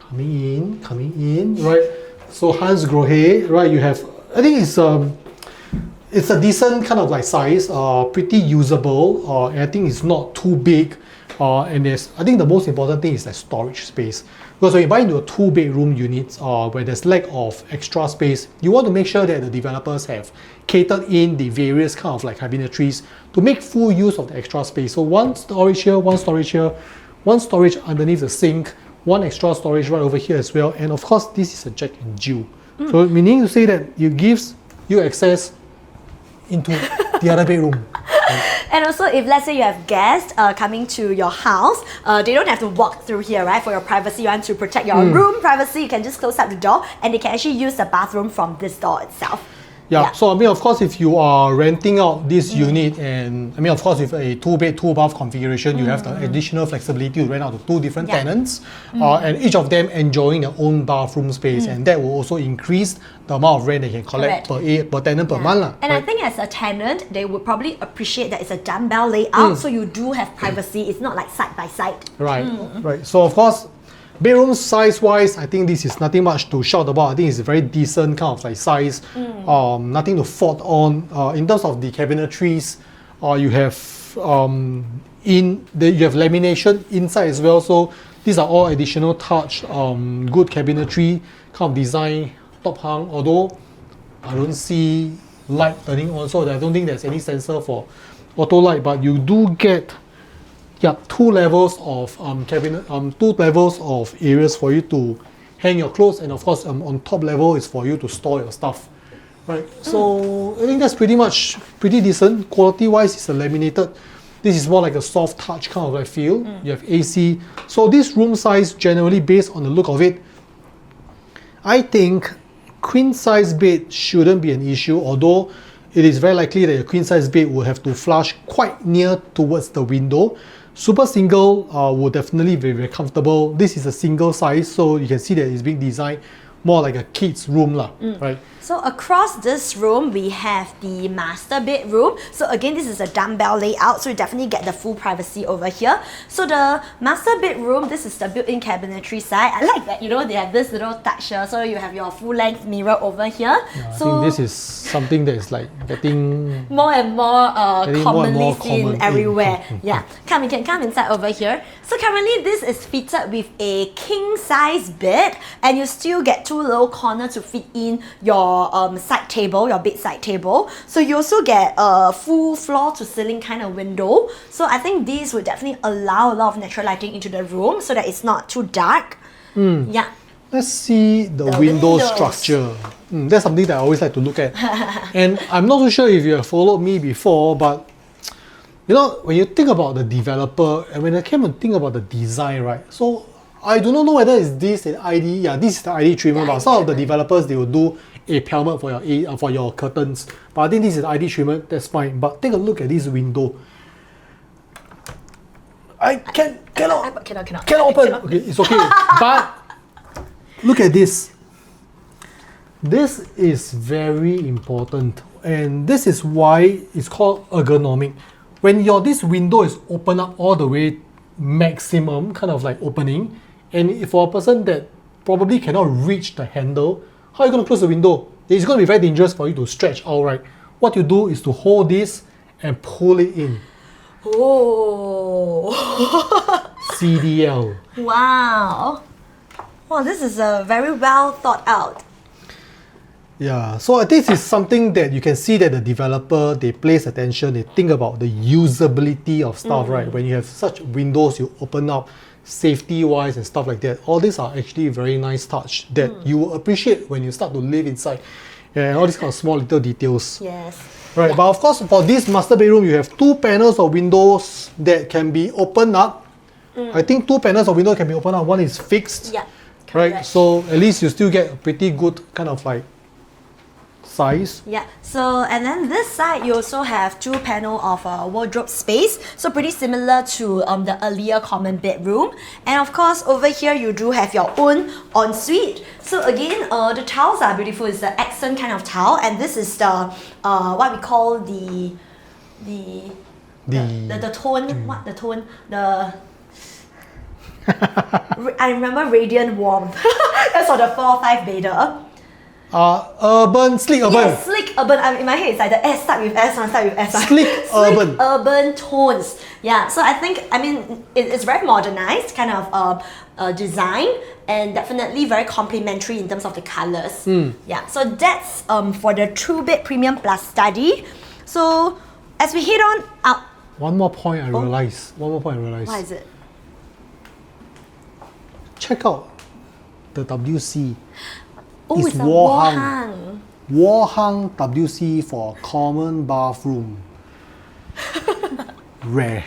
coming in, right. So Hans Grohe, right? You have, I think it's a decent kind of like size, pretty usable. And I think it's not too big. And I think the most important thing is like storage space. Because when you buy into a 2-bedroom unit where there's lack of extra space, you want to make sure that the developers have catered in the various kind of like cabinetries to make full use of the extra space. So 1 storage here, 1 storage here, 1 storage underneath the sink, 1 extra storage right over here as well. And of course, this is a Jack and Jill. So meaning to say that it gives you access into the other bedroom. And also, if let's say you have guests coming to your house, they don't have to walk through here, right? For your privacy, you want to protect your room privacy, you can just close up the door and they can actually use the bathroom from this door itself. Yeah, so I mean, of course, if you are renting out this unit, and I mean, of course, with a 2-bed, 2-bath configuration, you have the additional flexibility to rent out to 2 different tenants, and each of them enjoying their own bathroom space, and that will also increase the amount of rent they can collect per tenant per month. And I think as a tenant, they would probably appreciate that it's a dumbbell layout, so you do have privacy. It's not like side by side. Right, right. So of course, bedroom size-wise, I think this is nothing much to shout about. I think it's a very decent kind of like size. Nothing to fault on. In terms of the cabinetries, you have you have lamination inside as well. So these are all additional touch. Good cabinetry kind of design, top hung. Although I don't see light turning on, so I don't think there's any sensor for auto light. But you do get 2 levels of cabinet, 2 levels of areas for you to hang your clothes, and of course on top level is for you to store your stuff. Right. So I think that's pretty decent. Quality wise, it's a laminated. This is more like a soft touch kind of like feel. You have AC. So this room size generally based on the look of it, I think queen size bed shouldn't be an issue, although it is very likely that a queen size bed will have to flush quite near towards the window. Super single will definitely be very comfortable. This is a single size, so you can see that it's being designed more like a kid's room, right? So across this room, we have the master bedroom. So again, this is a dumbbell layout, so you definitely get the full privacy over here. So the master bedroom, this is the built-in cabinetry side. I like that, they have this little touch here, so you have your full-length mirror over here. Yeah, so I think this is something that is like getting more and more commonly more seen common everywhere. Yeah, we can come inside over here. So currently, this is fitted with a king-size bed, and you still get two little corners to fit in your side table, your bedside table. So you also get a full floor to ceiling kind of window. So I think these would definitely allow a lot of natural lighting into the room so that it's not too dark. Yeah. Let's see the window structure. That's something that I always like to look at. And I'm not so sure if you have followed me before, but when you think about the developer and when I came and think about the design, right? So I do not know whether it's this an ID. Yeah, this is the ID treatment, but some of the developers, they will do a pelmet for your curtains. But I think this is the ID treatment, that's fine. But take a look at this window. I cannot open. Okay, it's okay. But look at this. This is very important, and this is why it's called ergonomic. When this window is open up all the way maximum, kind of like opening, and for a person that probably cannot reach the handle, how are you going to close the window? It's going to be very dangerous for you to stretch out, right? What you do is to hold this and pull it in. Oh. CDL. Wow. Wow, this is a very well thought out. Yeah, so this is something that you can see that the developer, they place attention, they think about the usability of stuff, right? When you have such windows, you open up safety-wise and stuff like that. All these are actually very nice touch that you will appreciate when you start to live inside. Yeah, all these kind of small little details. Yes. Right, but of course, for this master bedroom, you have two panels of windows that can be opened up. I think two panels of windows can be opened up. One is fixed. Yeah. Right, correct. so at least you still get a pretty good kind of like size. Yeah, so and then this side you also have two panel of wardrobe space, so pretty similar to the earlier common bedroom. And of course over here you do have your own ensuite. So again, the tiles are beautiful. It's the accent kind of tile, and this is the what we call the tone. What the tone? The I remember radiant warmth. That's for the 4-5 Beta. Urban, sleek urban. Yes, sleek urban. In my head, it's like the S start with S, one start with S. Sleek urban. Urban tones. Yeah, so I think, it's very modernized kind of design, and definitely very complementary in terms of the colors. Yeah, so that's for the 2-bed premium plus study. So as we head on up. One more point I realized. What is it? Check out the WC. Oh, it's a wall wall hung. hung. Wall hung WC for common bathroom. Rare.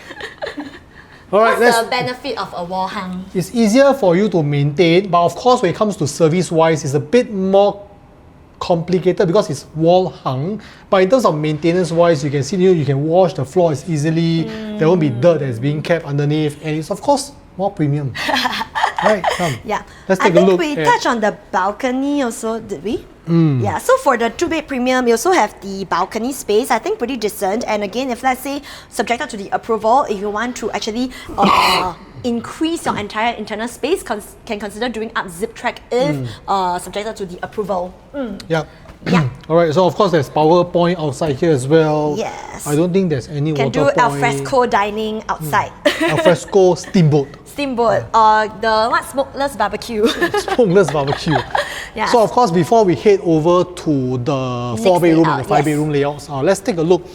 Alright, What's the benefit of a wall hung? It's easier for you to maintain, but of course when it comes to service wise, it's a bit more complicated because it's wall hung. But in terms of maintenance wise, you can see you can wash the floors easily. There won't be dirt that's being kept underneath, and it's of course more premium. Right, come. Yeah. Let's take a look. I think we touched on the balcony also, did we? Yeah, so for the 2-bed premium, you also have the balcony space. I think pretty decent. And again, if let's say subjected to the approval, if you want to actually increase your entire internal space, can consider doing up zip track if subjected to the approval. Yeah. Yeah. Alright, so of course there's PowerPoint outside here as well. Yes. I don't think there's any Can water do point. alfresco dining outside. Alfresco steamboat. Steamboat or the smokeless barbecue. Smokeless barbecue. Yeah. So of course, before we head over to the 4-bedroom and the 5-bedroom layouts, let's take a look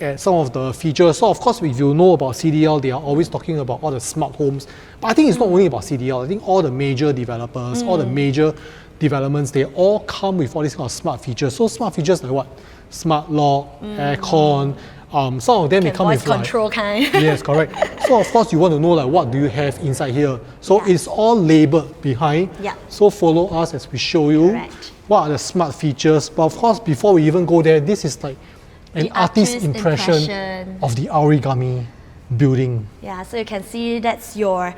at some of the features. So of course, if you know about CDL, they are always talking about all the smart homes. But I think it's not only about CDL. I think all the major developers, all the major developments, they all come with all these kind of smart features. So smart features like what? Smart lock, aircon. Some of them may come voice with control kind. Yes, correct. So of course you want to know like what do you have inside here. So it's all labeled behind. Yeah. So follow us as we show you Correct. what are the smart features. But of course before we even go there, this is like an The artist's artist's impression impression. of the origami building. Yeah, so you can see that's your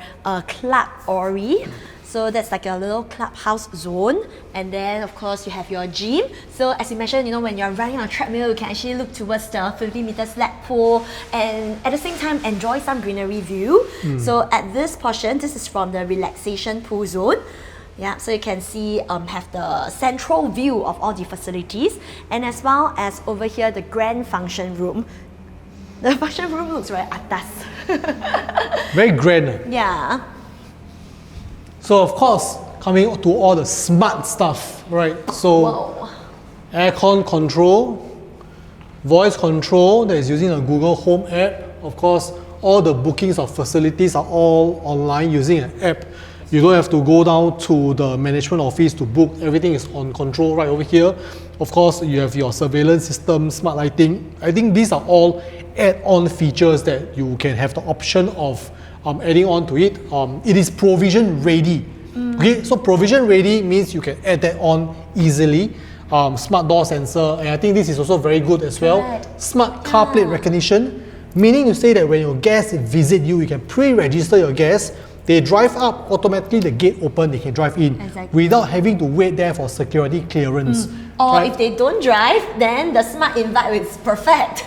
club Orie. So that's like a little clubhouse zone. And then of course you have your gym. So as you mentioned, when you're running on a treadmill, you can actually look towards the 50-meter sled pool and at the same time enjoy some greenery view. So at this portion, this is from the relaxation pool zone. Yeah, so you can see have the central view of all the facilities, and as well as over here the grand function room. The function room looks very atas. Very grand. Yeah. So of course, coming to all the smart stuff, right? So Whoa. aircon control, voice control that is using a Google Home app. Of course, all the bookings of facilities are all online using an app. You don't have to go down to the management office to book. Everything is on control right over here. Of course, you have your surveillance system, smart lighting. I think these are all add-on features that you can have the option of adding on to it. It is provision ready. Okay, so provision ready means you can add that on easily. Smart door sensor, and I think this is also very good as well. Right. Smart car plate recognition, meaning to say that when your guests visit you, you can pre-register your guests. They drive up, automatically the gate open, they can drive in without having to wait there for security clearance. Or if they don't drive, then the smart invite is perfect.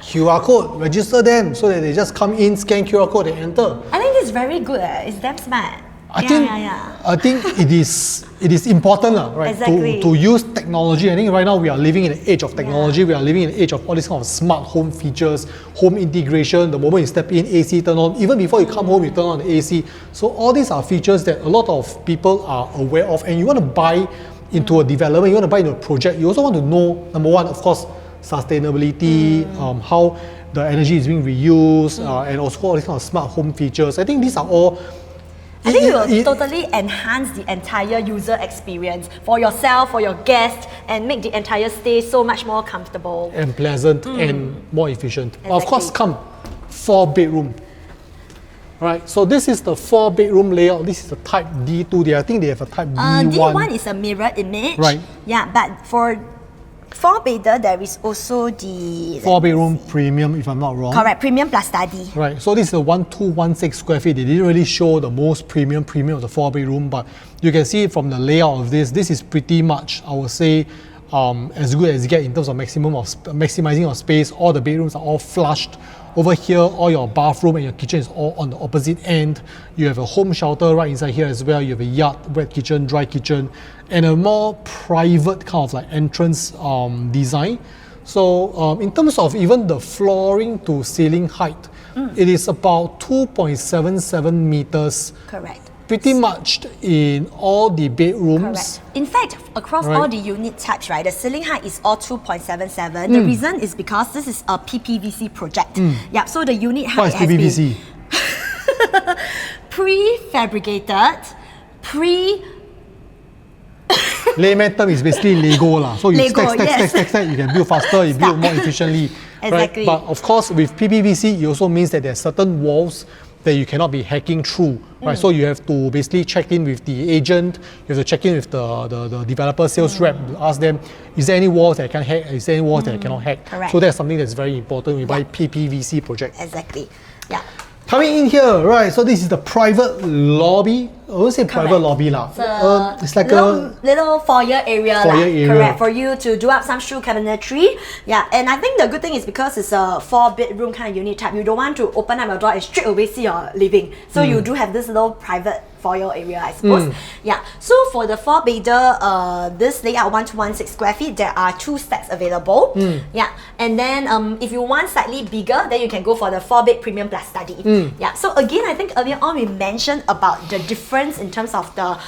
QR code, register them so that they just come in, scan QR code and enter. I think it's very good. It's damn smart. I think it is important, right? Exactly. To use technology. I think right now we are living in an age of technology. We are living in an age of all these kind of smart home features, home integration. The moment you step in, AC turn on. Even before you come home, you turn on the AC. So all these are features that a lot of people are aware of. And you want to buy into a development, you want to buy into a project. You also want to know, number one, of course, sustainability, how the energy is being reused, and also all these kind of smart home features. I think these are all. I think it will totally enhance the entire user experience for yourself, for your guests, and make the entire stay so much more comfortable. And pleasant and more efficient. Exactly. Of course, 4-bedroom. Right, so this is the 4-bedroom layout. This is the type D2. I think they have a type D1. D1 is a mirror image. Right. Yeah, but for 4-bedder, there is also the 4-bedroom premium, if I'm not wrong. Correct, premium plus study. Right, so this is a 1216 square feet. They didn't really show the most premium of the 4-bedroom, but you can see from the layout of this, this is pretty much, I would say, as good as you get in terms of maximizing your space. All the bedrooms are all flushed. Over here, all your bathroom and your kitchen is all on the opposite end. You have a home shelter right inside here as well. You have a yard, wet kitchen, dry kitchen, and a more private kind of like entrance design. So in terms of even the flooring to ceiling height, it is about 2.77 meters. Correct. Pretty much in all the bedrooms. Correct. In fact, across all the unit types, right, the ceiling height is all 2.77. The reason is because this is a PPVC project. Yeah, so the unit height What is PPVC? Prefabricated, Layman term is basically Lego lah. So you Lego, stack, you can build faster, you build more efficiently. Exactly. Right? But of course, with PPVC, it also means that there are certain walls that you cannot be hacking through, right? So you have to basically check in with the agent, you have to check in with the developer sales rep, ask them, is there any walls that I can hack, is there any walls that I cannot hack? Correct. So that's something that's very important when you buy PPVC project. Exactly. Yeah. Coming in here, right, so this is the private lobby. I won't say private lobby lah. It's like a little foyer area. Foyer area. Correct, for you to do up some shoe cabinetry. Yeah, and I think the good thing is because it's a 4-bedroom kind of unit type, you don't want to open up your door and straight away see your living. So you do have this little private foyer area, I suppose. Yeah, so for the 4-bedder, this layout 1216 square feet, there are 2 stacks available. Yeah, and then if you want slightly bigger, then you can go for the 4-bed premium plus study. Yeah, so again, I think earlier on we mentioned about the difference in terms of the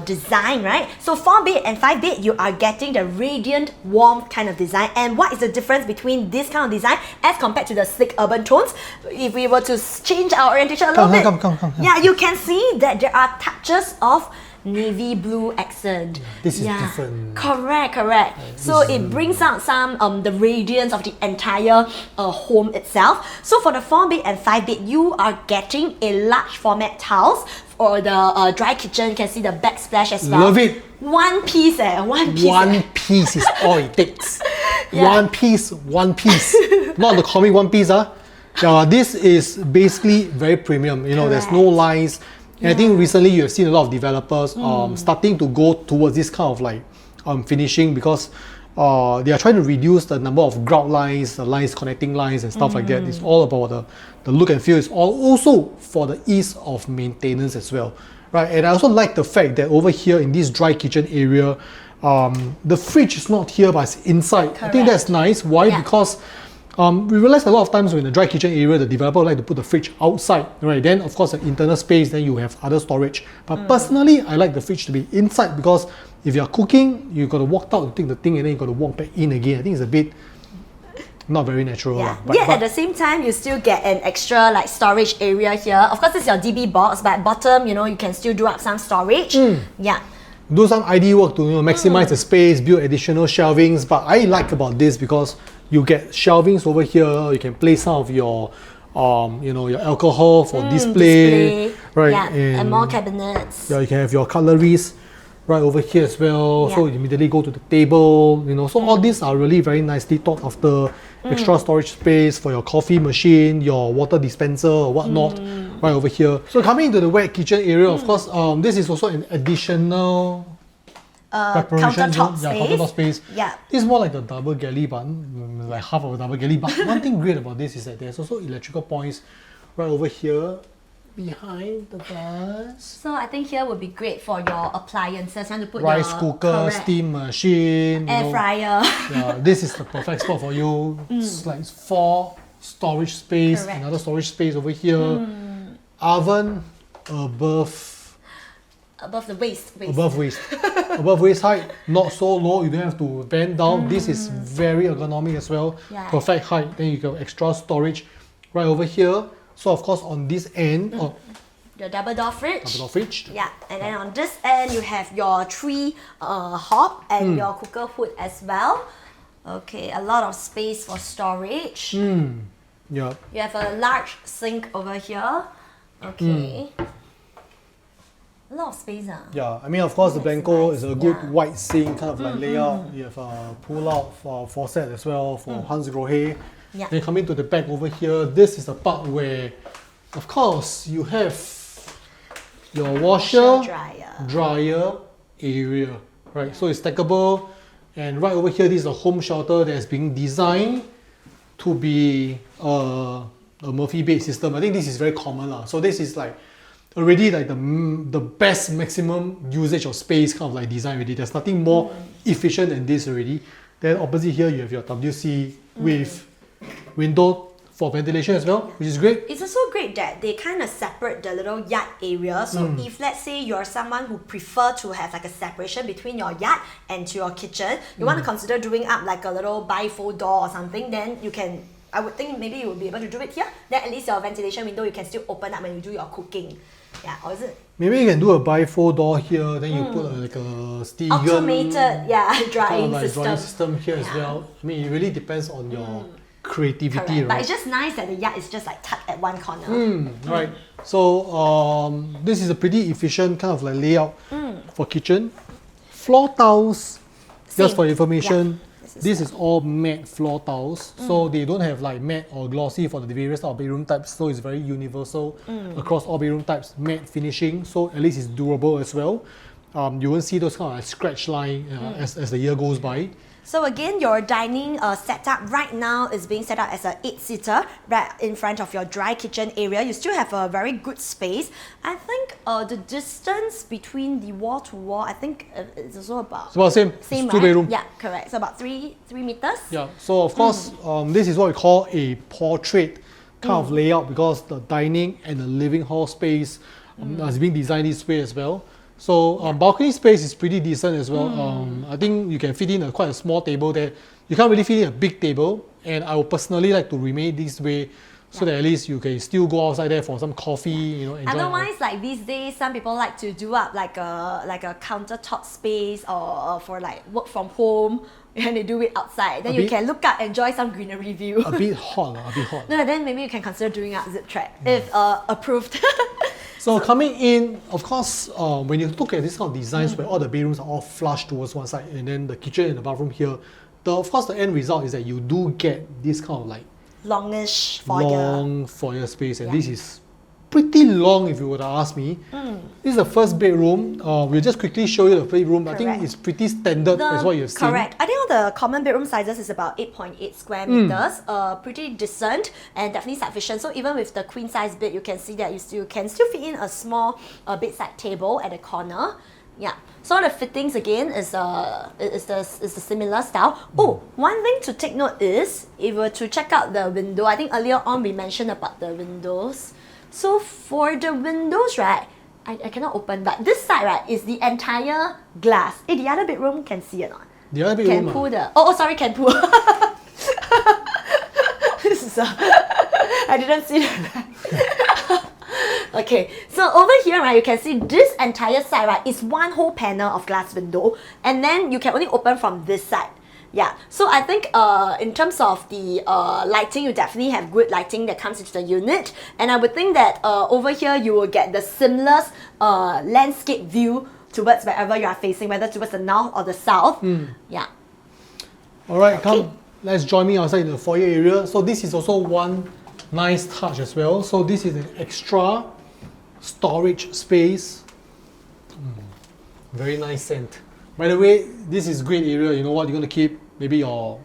design, right? So 4-bed and 5-bed, you are getting the radiant, warm kind of design. And what is the difference between this kind of design as compared to the sleek urban tones? If we were to change our orientation a little bit, come. yeah, you can see that there are touches of navy blue accent. This is different. Correct. So it brings out some the radiance of the entire home itself. So for the 4-bed and 5-bed, you are getting a large format tiles. Or the dry kitchen, you can see the backsplash as well. Love it. One piece. One piece is all it takes. One piece. Not the comic One Piece, This is basically very premium. You know, there's no lines. And I think recently you have seen a lot of developers starting to go towards this kind of like finishing because they are trying to reduce the number of grout lines, the lines connecting lines and stuff like that. It's all about the look and feel. It's all also for the ease of maintenance as well, right? And I also like the fact that over here in this dry kitchen area, the fridge is not here but it's inside. Correct. I think that's nice. Why? Yeah. Because we realize a lot of times when in the dry kitchen area, the developer like to put the fridge outside, right? Then of course the internal space, then you have other storage. But personally, I like the fridge to be inside because if you're cooking, you got to walk out to take the thing and then you got to walk back in again. I think it's a bit not very natural. Yeah. But at the same time, you still get an extra like storage area here. Of course, this is your DB box, but at bottom, you know, you can still do up some storage. Yeah. Do some ID work to maximize the space, build additional shelvings. But I like about this because you get shelvings over here. You can place some of your, your alcohol for display, right? Yeah, and more cabinets. Yeah, you can have your cutleries right over here as well. Yeah. So you immediately go to the table. So all these are really very nicely thought after. Extra storage space for your coffee machine, your water dispenser or whatnot, right over here. So coming into the wet kitchen area, of course, this is also an additional preparation zone. Countertop space. Yeah. This is more like the double galley, but like half of a double galley. But one thing great about this is that there's also electrical points right over here behind the bus. So I think here would be great for your appliances. You want to put rice cooker, steam machine, air fryer. Yeah, this is the perfect spot for you. It's like 4 storage space, another storage space over here. Oven above the waist. Above waist. Above waist height, not so low, you don't have to bend down. This is very ergonomic as well. Yeah. Perfect height. Then you got extra storage right over here. So of course on this end, your double door fridge. Double door fridge. Yeah, and then on this end you have your 3 hob and your cooker hood as well. Okay, a lot of space for storage. Yeah. You have a large sink over here. Okay. A lot of space. Yeah, I mean of course the Blanco is a good white sink kind of like layout. You have a pull-out for faucet as well for Hans Grohe. Yeah. Then coming to the back over here, this is the part where, of course, you have your washer dryer area, right? So it's stackable, and right over here, this is a home shelter that's being designed to be a Murphy bed system. I think this is very common. So this is like already like the best maximum usage of space kind of like design already. There's nothing more efficient than this already. Then opposite here, you have your WC with window for ventilation as well, which is great. It's also great that they kind of separate the little yard area. So if let's say you're someone who prefer to have like a separation between your yard and to your kitchen, you want to consider doing up like a little bifold door or something, then you can, I would think maybe you will be able to do it here. Then at least your ventilation window you can still open up when you do your cooking. Yeah, or is it? Maybe you can do a bifold door here, then you put like a Stegen automated drying like system. Drying system here as well. I mean, it really depends on your creativity, right? But it's just nice that the yard is just like tucked at one corner. Right. So this is a pretty efficient kind of like layout for kitchen. Floor tiles, just for information, this is all matte floor tiles. So they don't have like matte or glossy for the various type of bedroom types. So it's very universal across all bedroom types, matte finishing. So at least it's durable as well. You won't see those kind of like scratch line as the year goes by. So again, your dining setup right now is being set up as an 8-seater right in front of your dry kitchen area. You still have a very good space. I think the distance between the wall to wall, I think it's also about... It's about the same. It's 2 bedroom. Yeah, correct. So about 3 meters. Yeah. So of course, this is what we call a portrait kind of layout because the dining and the living hall space has been designed this way as well. So balcony space is pretty decent as well. I think you can fit in quite a small table there. You can't really fit in a big table, and I would personally like to remain this way so that at least you can still go outside there for some coffee, enjoy. Otherwise, like these days, some people like to do up like a countertop space or for like work from home. And they do it outside. Then you can look up, enjoy some greenery view. A bit hot. No, then maybe you can consider doing up zip track if approved. So coming in, of course, when you look at this kind of designs where all the bedrooms are all flush towards one side and then the kitchen and the bathroom here, of course the end result is that you do get this kind of like longish foyer. Long foyer space, and this is pretty long if you were to ask me. This is the first bedroom. We'll just quickly show you the bedroom. I think it's pretty standard as what you've seen. Correct. I think all the common bedroom sizes is about 8.8 square meters. Pretty decent and definitely sufficient. So even with the queen size bed, you can see that you can still fit in a small bedside table at the corner. Yeah. So the fittings again is the similar style. Oh, one thing to take note is if we were to check out the window, I think earlier on we mentioned about the windows. So for the windows, right, I cannot open, but this side, right, is the entire glass. The other bedroom can see it or not? The other bedroom can pull sorry, can pull. This is I didn't see that. Okay, so over here, right, you can see this entire side, right, is one whole panel of glass window, and then you can only open from this side. Yeah, so I think in terms of the lighting, you definitely have good lighting that comes into the unit. And I would think that over here, you will get the seamless landscape view towards wherever you are facing, whether towards the north or the south. Yeah. All right, come, let's join me outside in the foyer area. So this is also one nice touch as well. So this is an extra storage space. Very nice scent. By the way, this is great area. You know what you're going to keep? Maybe your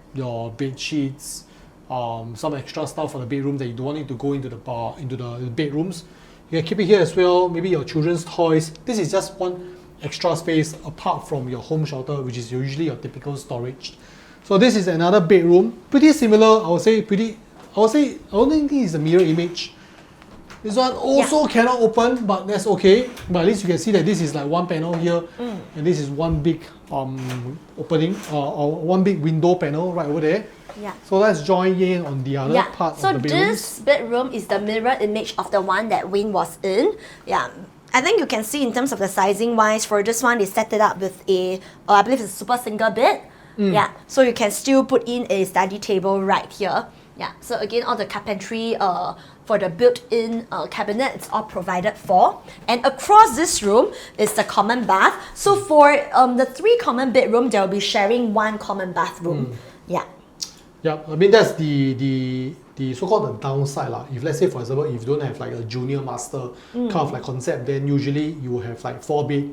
bed sheets, some extra stuff for the bedroom that you don't want it to go into the bedrooms. You can keep it here as well. Maybe your children's toys. This is just one extra space apart from your home shelter, which is usually your typical storage. So this is another bedroom. Pretty similar. I don't think it's a mirror image. This one also cannot open, but that's okay. But at least you can see that this is like one panel here, and this is one big opening, or one big window panel right over there. Yeah. So let's join in on the other part of the bedroom. So this bedroom is the mirror image of the one that Wayne was in. Yeah. I think you can see in terms of the sizing wise, for this one, they set it up with I believe it's a super single bed. Yeah. So you can still put in a study table right here. Yeah. So again, all the carpentry for the built-in cabinet, it's all provided for. And across this room is the common bath. So for the 3 common bedroom, they'll be sharing 1 common bathroom. Yeah. Yeah, I mean that's the so-called the downside lah. If let's say for example, if you don't have like a junior master kind of like concept, then usually you will have like 4 bed,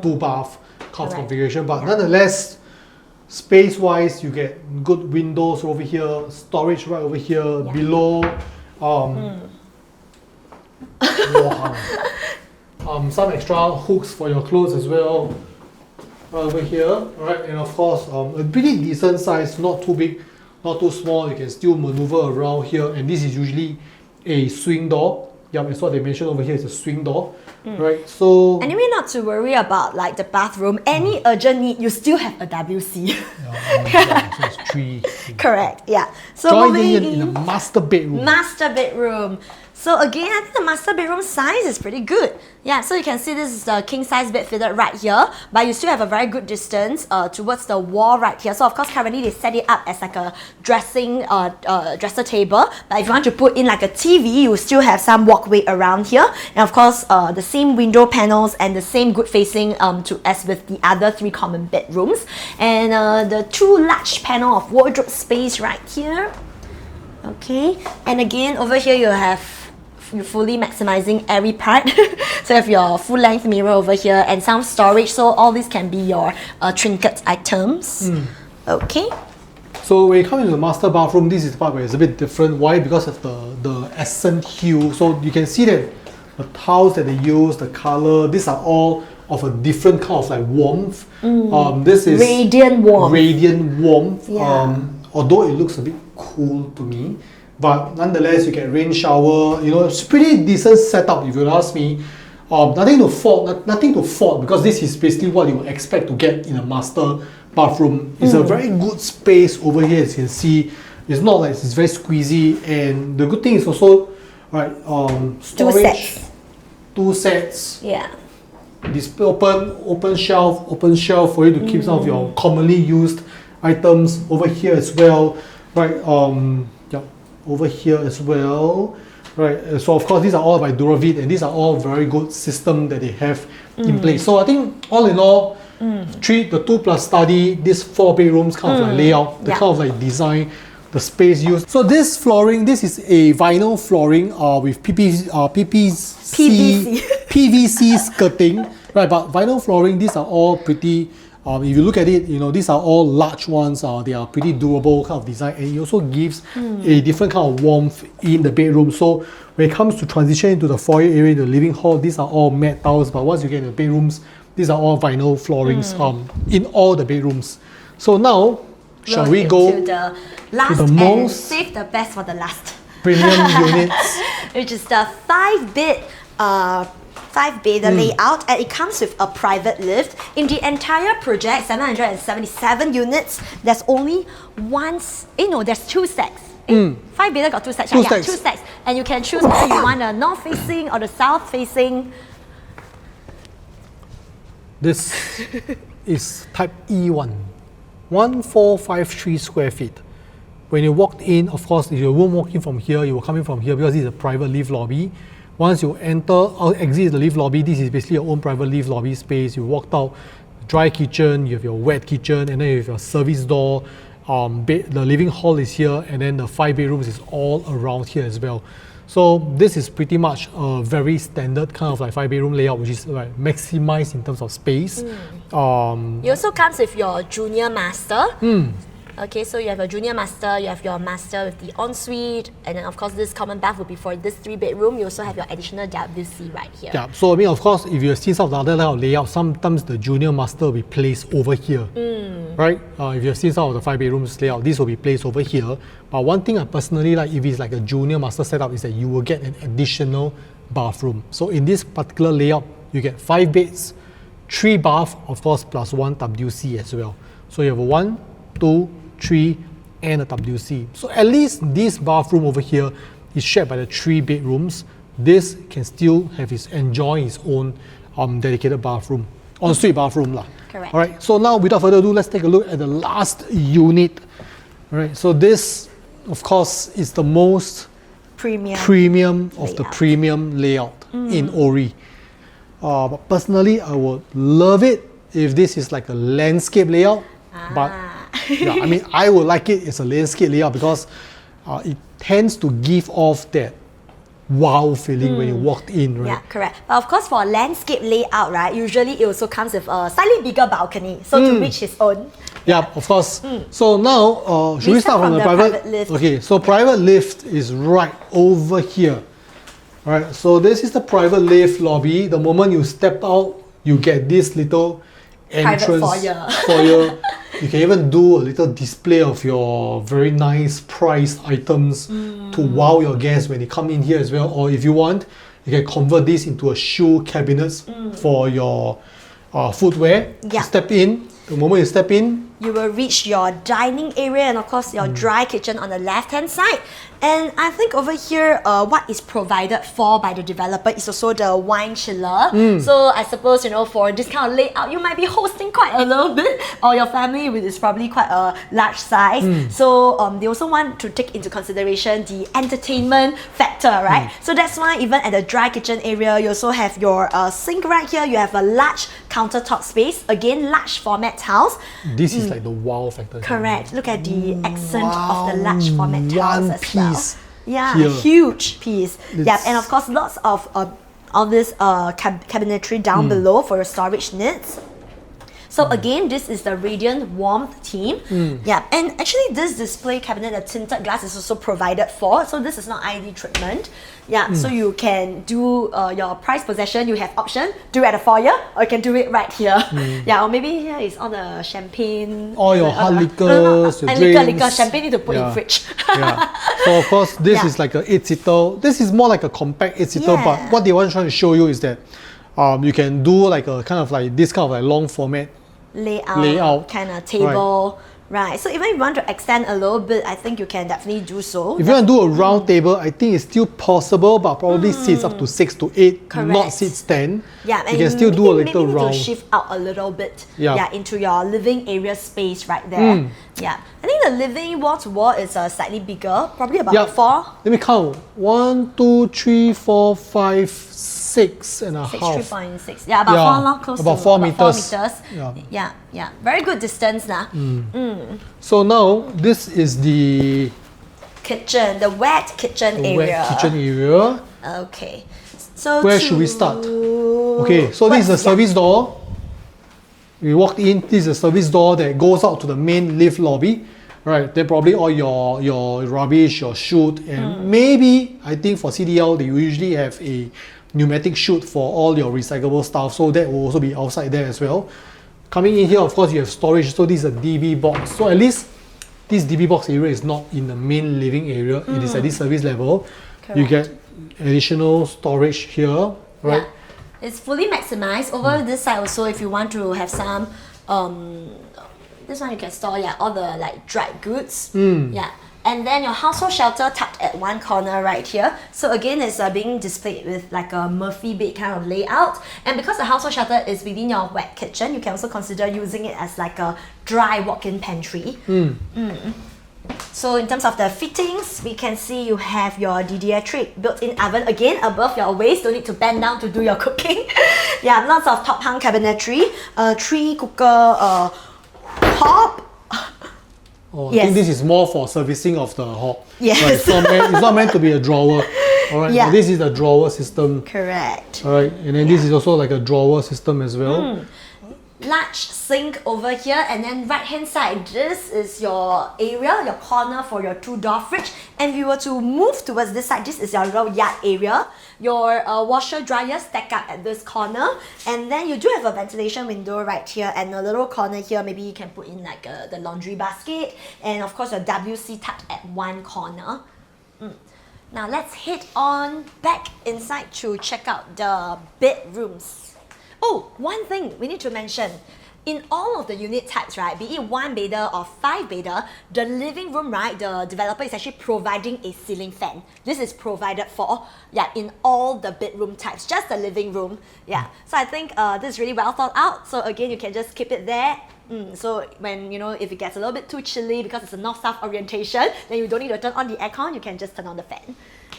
2 bath kind of configuration. But nonetheless, space-wise, you get good windows over here, storage right over here, below. Some extra hooks for your clothes as well right over here, right? And of course, a pretty decent size, not too big, not too small. You can still maneuver around here, and this is usually a swing door. Yeah, that's what they mentioned over here. It's a swing door, right? So anyway, not to worry about like the bathroom. Any urgent need, you still have a WC. So it's 3. Correct. Yeah. So joining in the master bedroom. Master bedroom. So again, I think the master bedroom size is pretty good. Yeah, so you can see this is the king size bed fitted right here, but you still have a very good distance towards the wall right here. So of course, currently they set it up as like a dresser table. But if you want to put in like a TV, you still have some walkway around here. And of course, the same window panels and the same good facing as with the other 3 common bedrooms. And the 2 large panel of wardrobe space right here. Okay, and again over here you have fully maximizing every part. So you have your full length mirror over here and some storage, so all these can be your trinket items. Okay. So when you come into the master bathroom, this is the part where it's a bit different. Why? Because of the accent hue. So you can see that the tiles that they use, the color, these are all of a different kind of like warmth. This is radiant warmth. Radiant warmth. Yeah. Although it looks a bit cool to me, but nonetheless you get rain shower. You know, it's pretty decent setup if you ask me. Nothing to fault because this is basically what you would expect to get in a master bathroom. It's a very good space over here, as you can see. It's not like it's very squeezy, and the good thing is also storage. 2 sets. Yeah. Display open shelf for you to keep some of your commonly used items over here as well, right? Over here as well, right? So of course these are all by Duravit, and these are all very good system that they have in place. So I think all in all, the 2+ study, these 4 bedrooms kind of like layout, the kind of like design, the space used. So this flooring, this is a vinyl flooring with PVC skirting, right? But vinyl flooring, these are all pretty, if you look at it, these are all large ones. They are pretty durable kind of design, and it also gives a different kind of warmth in the bedroom. So when it comes to transition into the foyer area, the living hall, these are all matte tiles, but once you get into the bedrooms, these are all vinyl floorings in all the bedrooms. So now, shall we go to the last to the most save the best for the last premium units, which is the 5-bedder layout, and it comes with a private lift. In the entire project, 777 units, there's only there's 2 stacks. 5-bedder got 2 stacks. 2 stacks. 2 stacks, and you can choose whether you want a north facing or the south facing. This is type E1, 1453 square feet. When you walked in, of course, if you won't walk in from here, you will come in from here because this is a private lift lobby. Once you enter or exit the lift lobby, this is basically your own private lift lobby space. You walked out, dry kitchen, you have your wet kitchen, and then you have your service door. The living hall is here, and then the 5 bedrooms is all around here as well. So this is pretty much a very standard kind of like 5-bedroom layout, which is like maximized in terms of space. It also comes with your junior master. Okay, so you have a junior master, you have your master with the ensuite, and then of course this common bath will be for this 3-bedroom. You also have your additional WC right here. Yeah, so I mean, of course, if you've seen some of the other layout, sometimes the junior master will be placed over here, right? If you've seen some of the 5-bedrooms layout, this will be placed over here. But one thing I personally like, if it's like a junior master setup, is that you will get an additional bathroom. So in this particular layout, you get 5 beds, 3 baths, of course, plus 1 WC as well. So you have a 1, 2, 3, and a WC. So at least this bathroom over here is shared by the 3 bedrooms. This can still enjoy its own dedicated bathroom, ensuite bathroom lah. Correct. All right. So now, without further ado, let's take a look at the last unit. All right. So this, of course, is the most premium of the premium layout in Orie. But personally, I would love it if this is like a landscape layout. But yeah, I mean, I would like it as a landscape layout because it tends to give off that wow feeling when you walked in, right? Yeah, correct. But of course, for a landscape layout, right, usually it also comes with a slightly bigger balcony, so to reach his own. Yeah, of course. So now, should we start from the private lift? Okay, so private lift is right over here. All right, so this is the private lift lobby. The moment you step out, you get this little entrance foyer. You can even do a little display of your very nice priced items to wow your guests when they come in here as well. Or if you want, you can convert this into a shoe cabinets for your footwear. Yeah. Step in. The moment you step in, you will reach your dining area and of course your dry kitchen on the left-hand side. And I think over here, what is provided for by the developer is also the wine chiller. So I suppose, for this kind of layout, you might be hosting quite a little bit, or your family is probably quite a large size. So they also want to take into consideration the entertainment factor, right? So that's why even at the dry kitchen area, you also have your sink right here. You have a large countertop space, again, large format tiles. This is like the wow factor. Correct. Look at the accent of the large format tiles as well. Yeah, here. huge piece. Yeah, and of course lots of this cabinetry down below for your storage needs. So again, this is the Radiant Warmth theme. Yeah, and actually this display cabinet, the tinted glass, is also provided for. So this is not ID treatment. Yeah, so you can do your prized possession. You have option, do it at the foyer, or you can do it right here. Yeah, or maybe here is all the champagne. All your hard liquors, your drinks. Liquor, champagne need to put in fridge. Yeah. So of course, this is like a 8-seater. This is more like a compact 8-seater, but what they want to try to show you is that you can do like a kind of like this kind of like long format layout kind of table. Right, so even if you want to extend a little bit, I think you can definitely do so. If you want to do a round table, I think it's still possible, but probably seats up to 6 to 8, Correct. not seats 10. Yeah, and you can still do a little maybe round. Need to shift out a little bit. Yeah, into your living area space right there. Yeah, I think the living wall to wall is slightly bigger, probably about 4. Let me count. 1, 2, 3, 4, 5, 6 and a half. 3.6. Yeah, about 4 long, close about to 4 meters. meters. Yeah. Very good distance now. So now this is the kitchen, the wet kitchen The area. wet kitchen area. Okay. So Where should we start? Okay, so this is the service door. We walked in, this is the service door that goes out to the main lift lobby. Right, then probably all your rubbish, your chute, and maybe, I think for CDL, they usually have a pneumatic chute for all your recyclable stuff, so that will also be outside there as well. Coming in here, of course, you have storage, so this is a DB box. So at least this DB box area is not in the main living area, it is at this service level. Correct. You get additional storage here, right? Yeah. It's fully maximized. Over this side also, if you want to have some, this one you can store all the like dried goods. Yeah. And then your household shelter tucked at one corner right here. So again, it's being displayed with like a Murphy bed kind of layout. And because the household shelter is within your wet kitchen, you can also consider using it as like a dry walk-in pantry. So in terms of the fittings, we can see you have your DDR built-in oven again above your waist. Don't need to bend down to do your cooking. Yeah, lots of top hung cabinetry, 3 cooker hob. I think this is more for servicing of the hob. Yes. Right, it's not meant to be a drawer. Alright, Yeah. this is the drawer system. Correct. Alright, and then this is also like a drawer system as well. Large sink over here, and then right hand side, this is your area, your corner for your 2-door fridge. And if you were to move towards this side, this is your little yard area. Your washer dryer stack up at this corner, and then you do have a ventilation window right here, and a little corner here, maybe you can put in like the laundry basket, and of course your WC tucked at one corner. Now let's head on back inside to check out the bedrooms. Oh, one thing we need to mention. In all of the unit types, right, be it 1-bedder or 5-bedder, the living room, right, the developer is actually providing a ceiling fan. This is provided for, in all the bedroom types, just the living room. Yeah, so I think this is really well thought out. So again, you can just keep it there. So when, if it gets a little bit too chilly because it's a north-south orientation, then you don't need to turn on the aircon, you can just turn on the fan.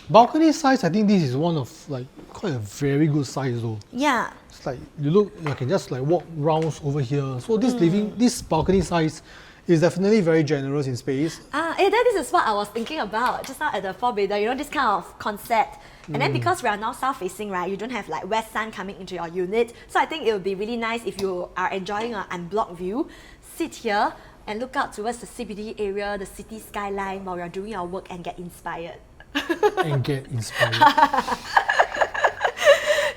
Balcony size, I think this is one of like quite a very good size though. Yeah. It's like you can just like walk rounds over here. So this balcony size is definitely very generous in space. This is what I was thinking about just now at the 4-bedder, this kind of concept. And then because we are now south facing, right, you don't have like west sun coming into your unit. So I think it would be really nice if you are enjoying an unblocked view, sit here and look out towards the CBD area, the city skyline while you're doing your work and get inspired. And get inspired.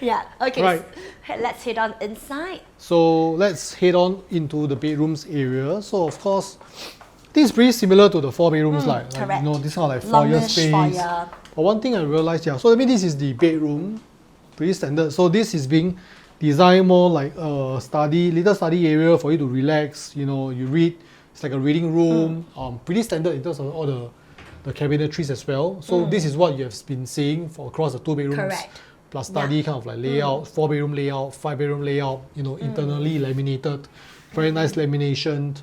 Yeah, okay. Right. So let's head on inside. So let's head on into the bedrooms area. So of course, this is pretty similar to the 4 bedrooms, like this kind of like foyer Longish space. foyer. But one thing I realized, so this is the bedroom, pretty standard. So this is being designed more like a little study area for you to relax. You read. It's like a reading room. Pretty standard in terms of all the cabinetries as well. So this is what you have been seeing for across the 2 bedrooms. Correct. Plus study kind of like layout, 4-bedroom layout, 5-bedroom layout, internally laminated, very nice lamination.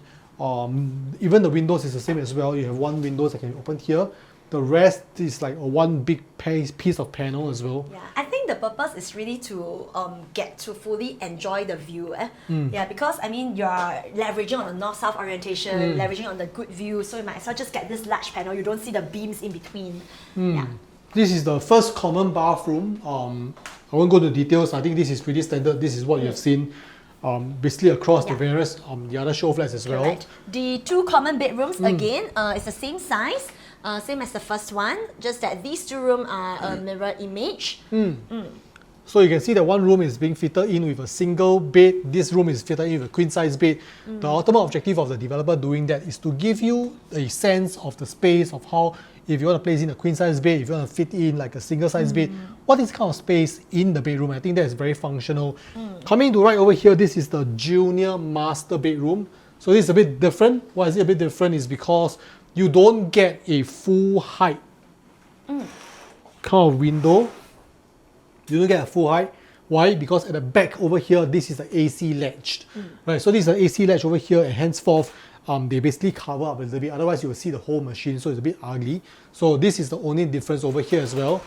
Even the windows is the same as well. You have one window that can be opened here. The rest is like one big piece of panel as well. Yeah, I think the purpose is really to get to fully enjoy the view. Yeah, because I mean you're leveraging on the north-south orientation, leveraging on the good view, so you might as well just get this large panel. You don't see the beams in between. Yeah. This is the first common bathroom. I won't go into details. I think this is pretty standard. This is what you have seen basically across the various the other show flats as well. Correct. The 2 common bedrooms again is the same size, same as the first one, just that these 2 rooms are a mirror image. So you can see that one room is being fitted in with a single bed. This room is fitted in with a queen size bed. The ultimate objective of the developer doing that is to give you a sense of the space of how, if you want to place in a queen size bed, if you want to fit in like a single size bed, what is kind of space in the bedroom. I think that is very functional. Coming to right over here, this is the junior master bedroom. So this is a bit different. Why is it a bit different is because you don't get a full height kind of window. You don't get a full height. Why? Because at the back over here, this is the AC latched. Right, so this is the AC latch over here, and henceforth, they basically cover up a little bit. Otherwise, you will see the whole machine, so it's a bit ugly. So this is the only difference over here as well.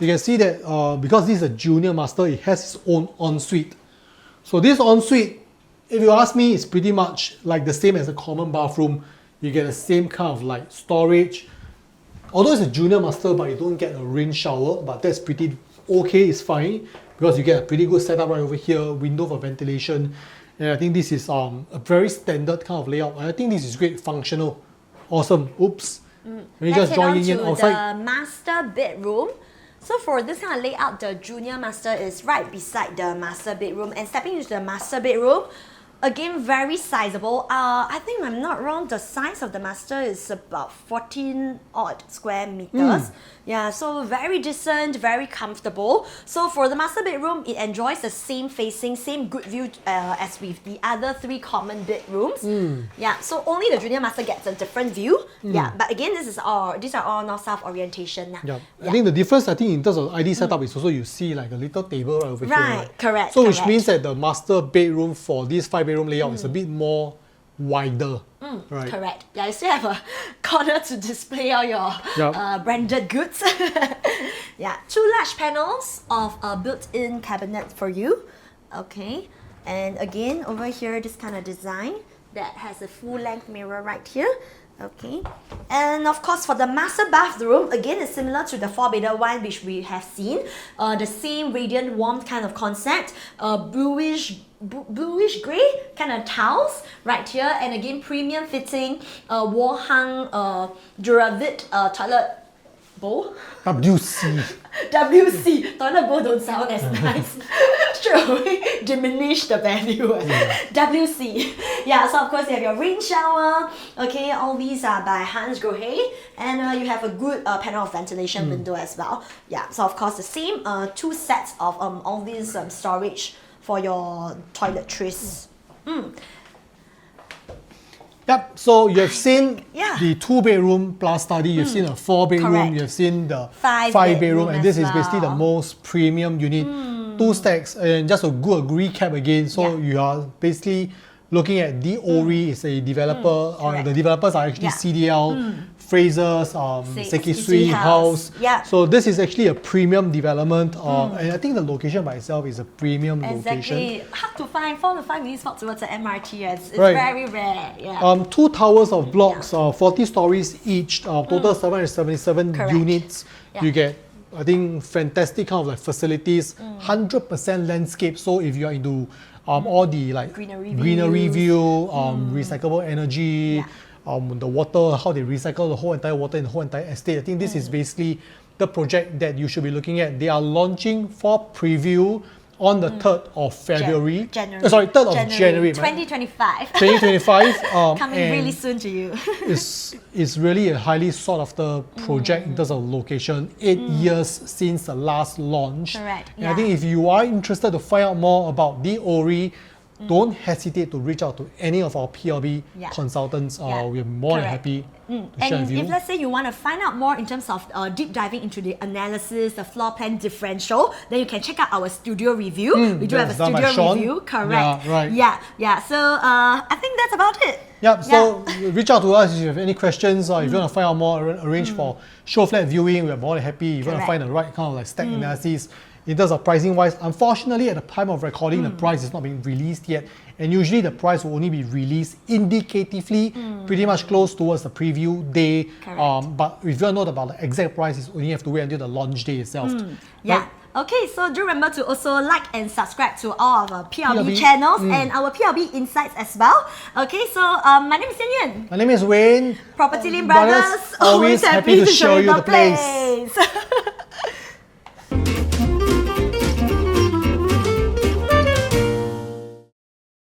You can see that because this is a junior master, it has its own ensuite. So this ensuite, if you ask me, is pretty much like the same as a common bathroom. You get the same kind of like storage, Although it's a junior master, but you don't get a rain shower, but that's pretty okay, it's fine, because you get a pretty good setup right over here, window for ventilation, and I think this is a very standard kind of layout. I think this is great, functional, awesome. Oops. Let me just join in outside. The master bedroom. So for this kind of layout, the junior master is right beside the master bedroom, and stepping into the master bedroom, again, very sizable. I think if I'm not wrong, the size of the master is about 14 odd square meters. Yeah, so very decent, very comfortable. So for the master bedroom, it enjoys the same facing, same good view as with the other 3 common bedrooms. Yeah, so only the junior master gets a different view. Yeah, but again, these are all north-south orientation. Yeah. I think the difference, in terms of ID setup is also you see like a little table right over here. Right, correct. So which means that the master bedroom for this 5-bedroom layout is a bit more wider. Right. Correct. Yeah, you still have a corner to display all your branded goods. Yeah, 2 large panels of a built-in cabinet for you. Okay, and again over here, this kind of design that has a full-length mirror right here. Okay, and of course for the master bathroom, again it's similar to the 4-bedder one which we have seen. The same radiant warmth kind of concept, bluish grey kind of tiles right here, and again premium fitting wall hung Duravit toilet bowl. WC. Toilet bowl don't sound as nice. Straight away diminish the value. WC. Yeah, so of course you have your rain shower. Okay, all these are by Hans Grohe, and you have a good panel of ventilation window as well. Yeah, so of course the same 2 sets of all these storage for your toiletries. Yep, so you have seen the 2-bedroom plus study, you've seen a 4-bedroom, you've seen the 5-bedroom, and this is basically the most premium unit. 2 stacks, and just a good recap again. So you are basically looking at the Orie is a developer, the developers are actually CDL, Fraser's, Sekisui House. Yeah. So this is actually a premium development, and I think the location by itself is a premium location. Exactly. Hard to find, 4 to 5 minutes walk towards the MRT. It's very rare. Yeah. 2 towers of blocks, 40 stories each, total 777 units. You get, I think, fantastic kind of like facilities, 100% landscape. So if you are into all the like greenery view, recyclable energy, the water, how they recycle the whole entire water in the whole entire estate. I think this is basically the project that you should be looking at. They are launching for preview on the 3rd of February. 3rd of January. 2025. 2025. Coming really soon to you. It's really a highly sought after project in terms of location. 8 years since the last launch. Correct. And I think if you are interested to find out more about the Orie, don't hesitate to reach out to any of our PLB consultants. We're more than happy to share with you. And if let's say you want to find out more in terms of deep diving into the analysis, the floor plan differential, then you can check out our studio review. We do have a studio review. Correct. Yeah, right. Yeah. So I think that's about it. So reach out to us if you have any questions, or if you want to find out more, arrange for show flat viewing. We're more than happy. If you want to find the right kind of like stack analysis. In terms of pricing wise, unfortunately at the time of recording, the price is not being released yet. And usually the price will only be released indicatively, pretty much close towards the preview day. But if you don't know about the exact price, you only have to wait until the launch day itself. Right? Okay, so do remember to also like and subscribe to all of our PLB channels and our PLB insights as well. Okay, so my name is Yanyan. My name is Wayne. PropertyLimBrothers, always happy to show you the place.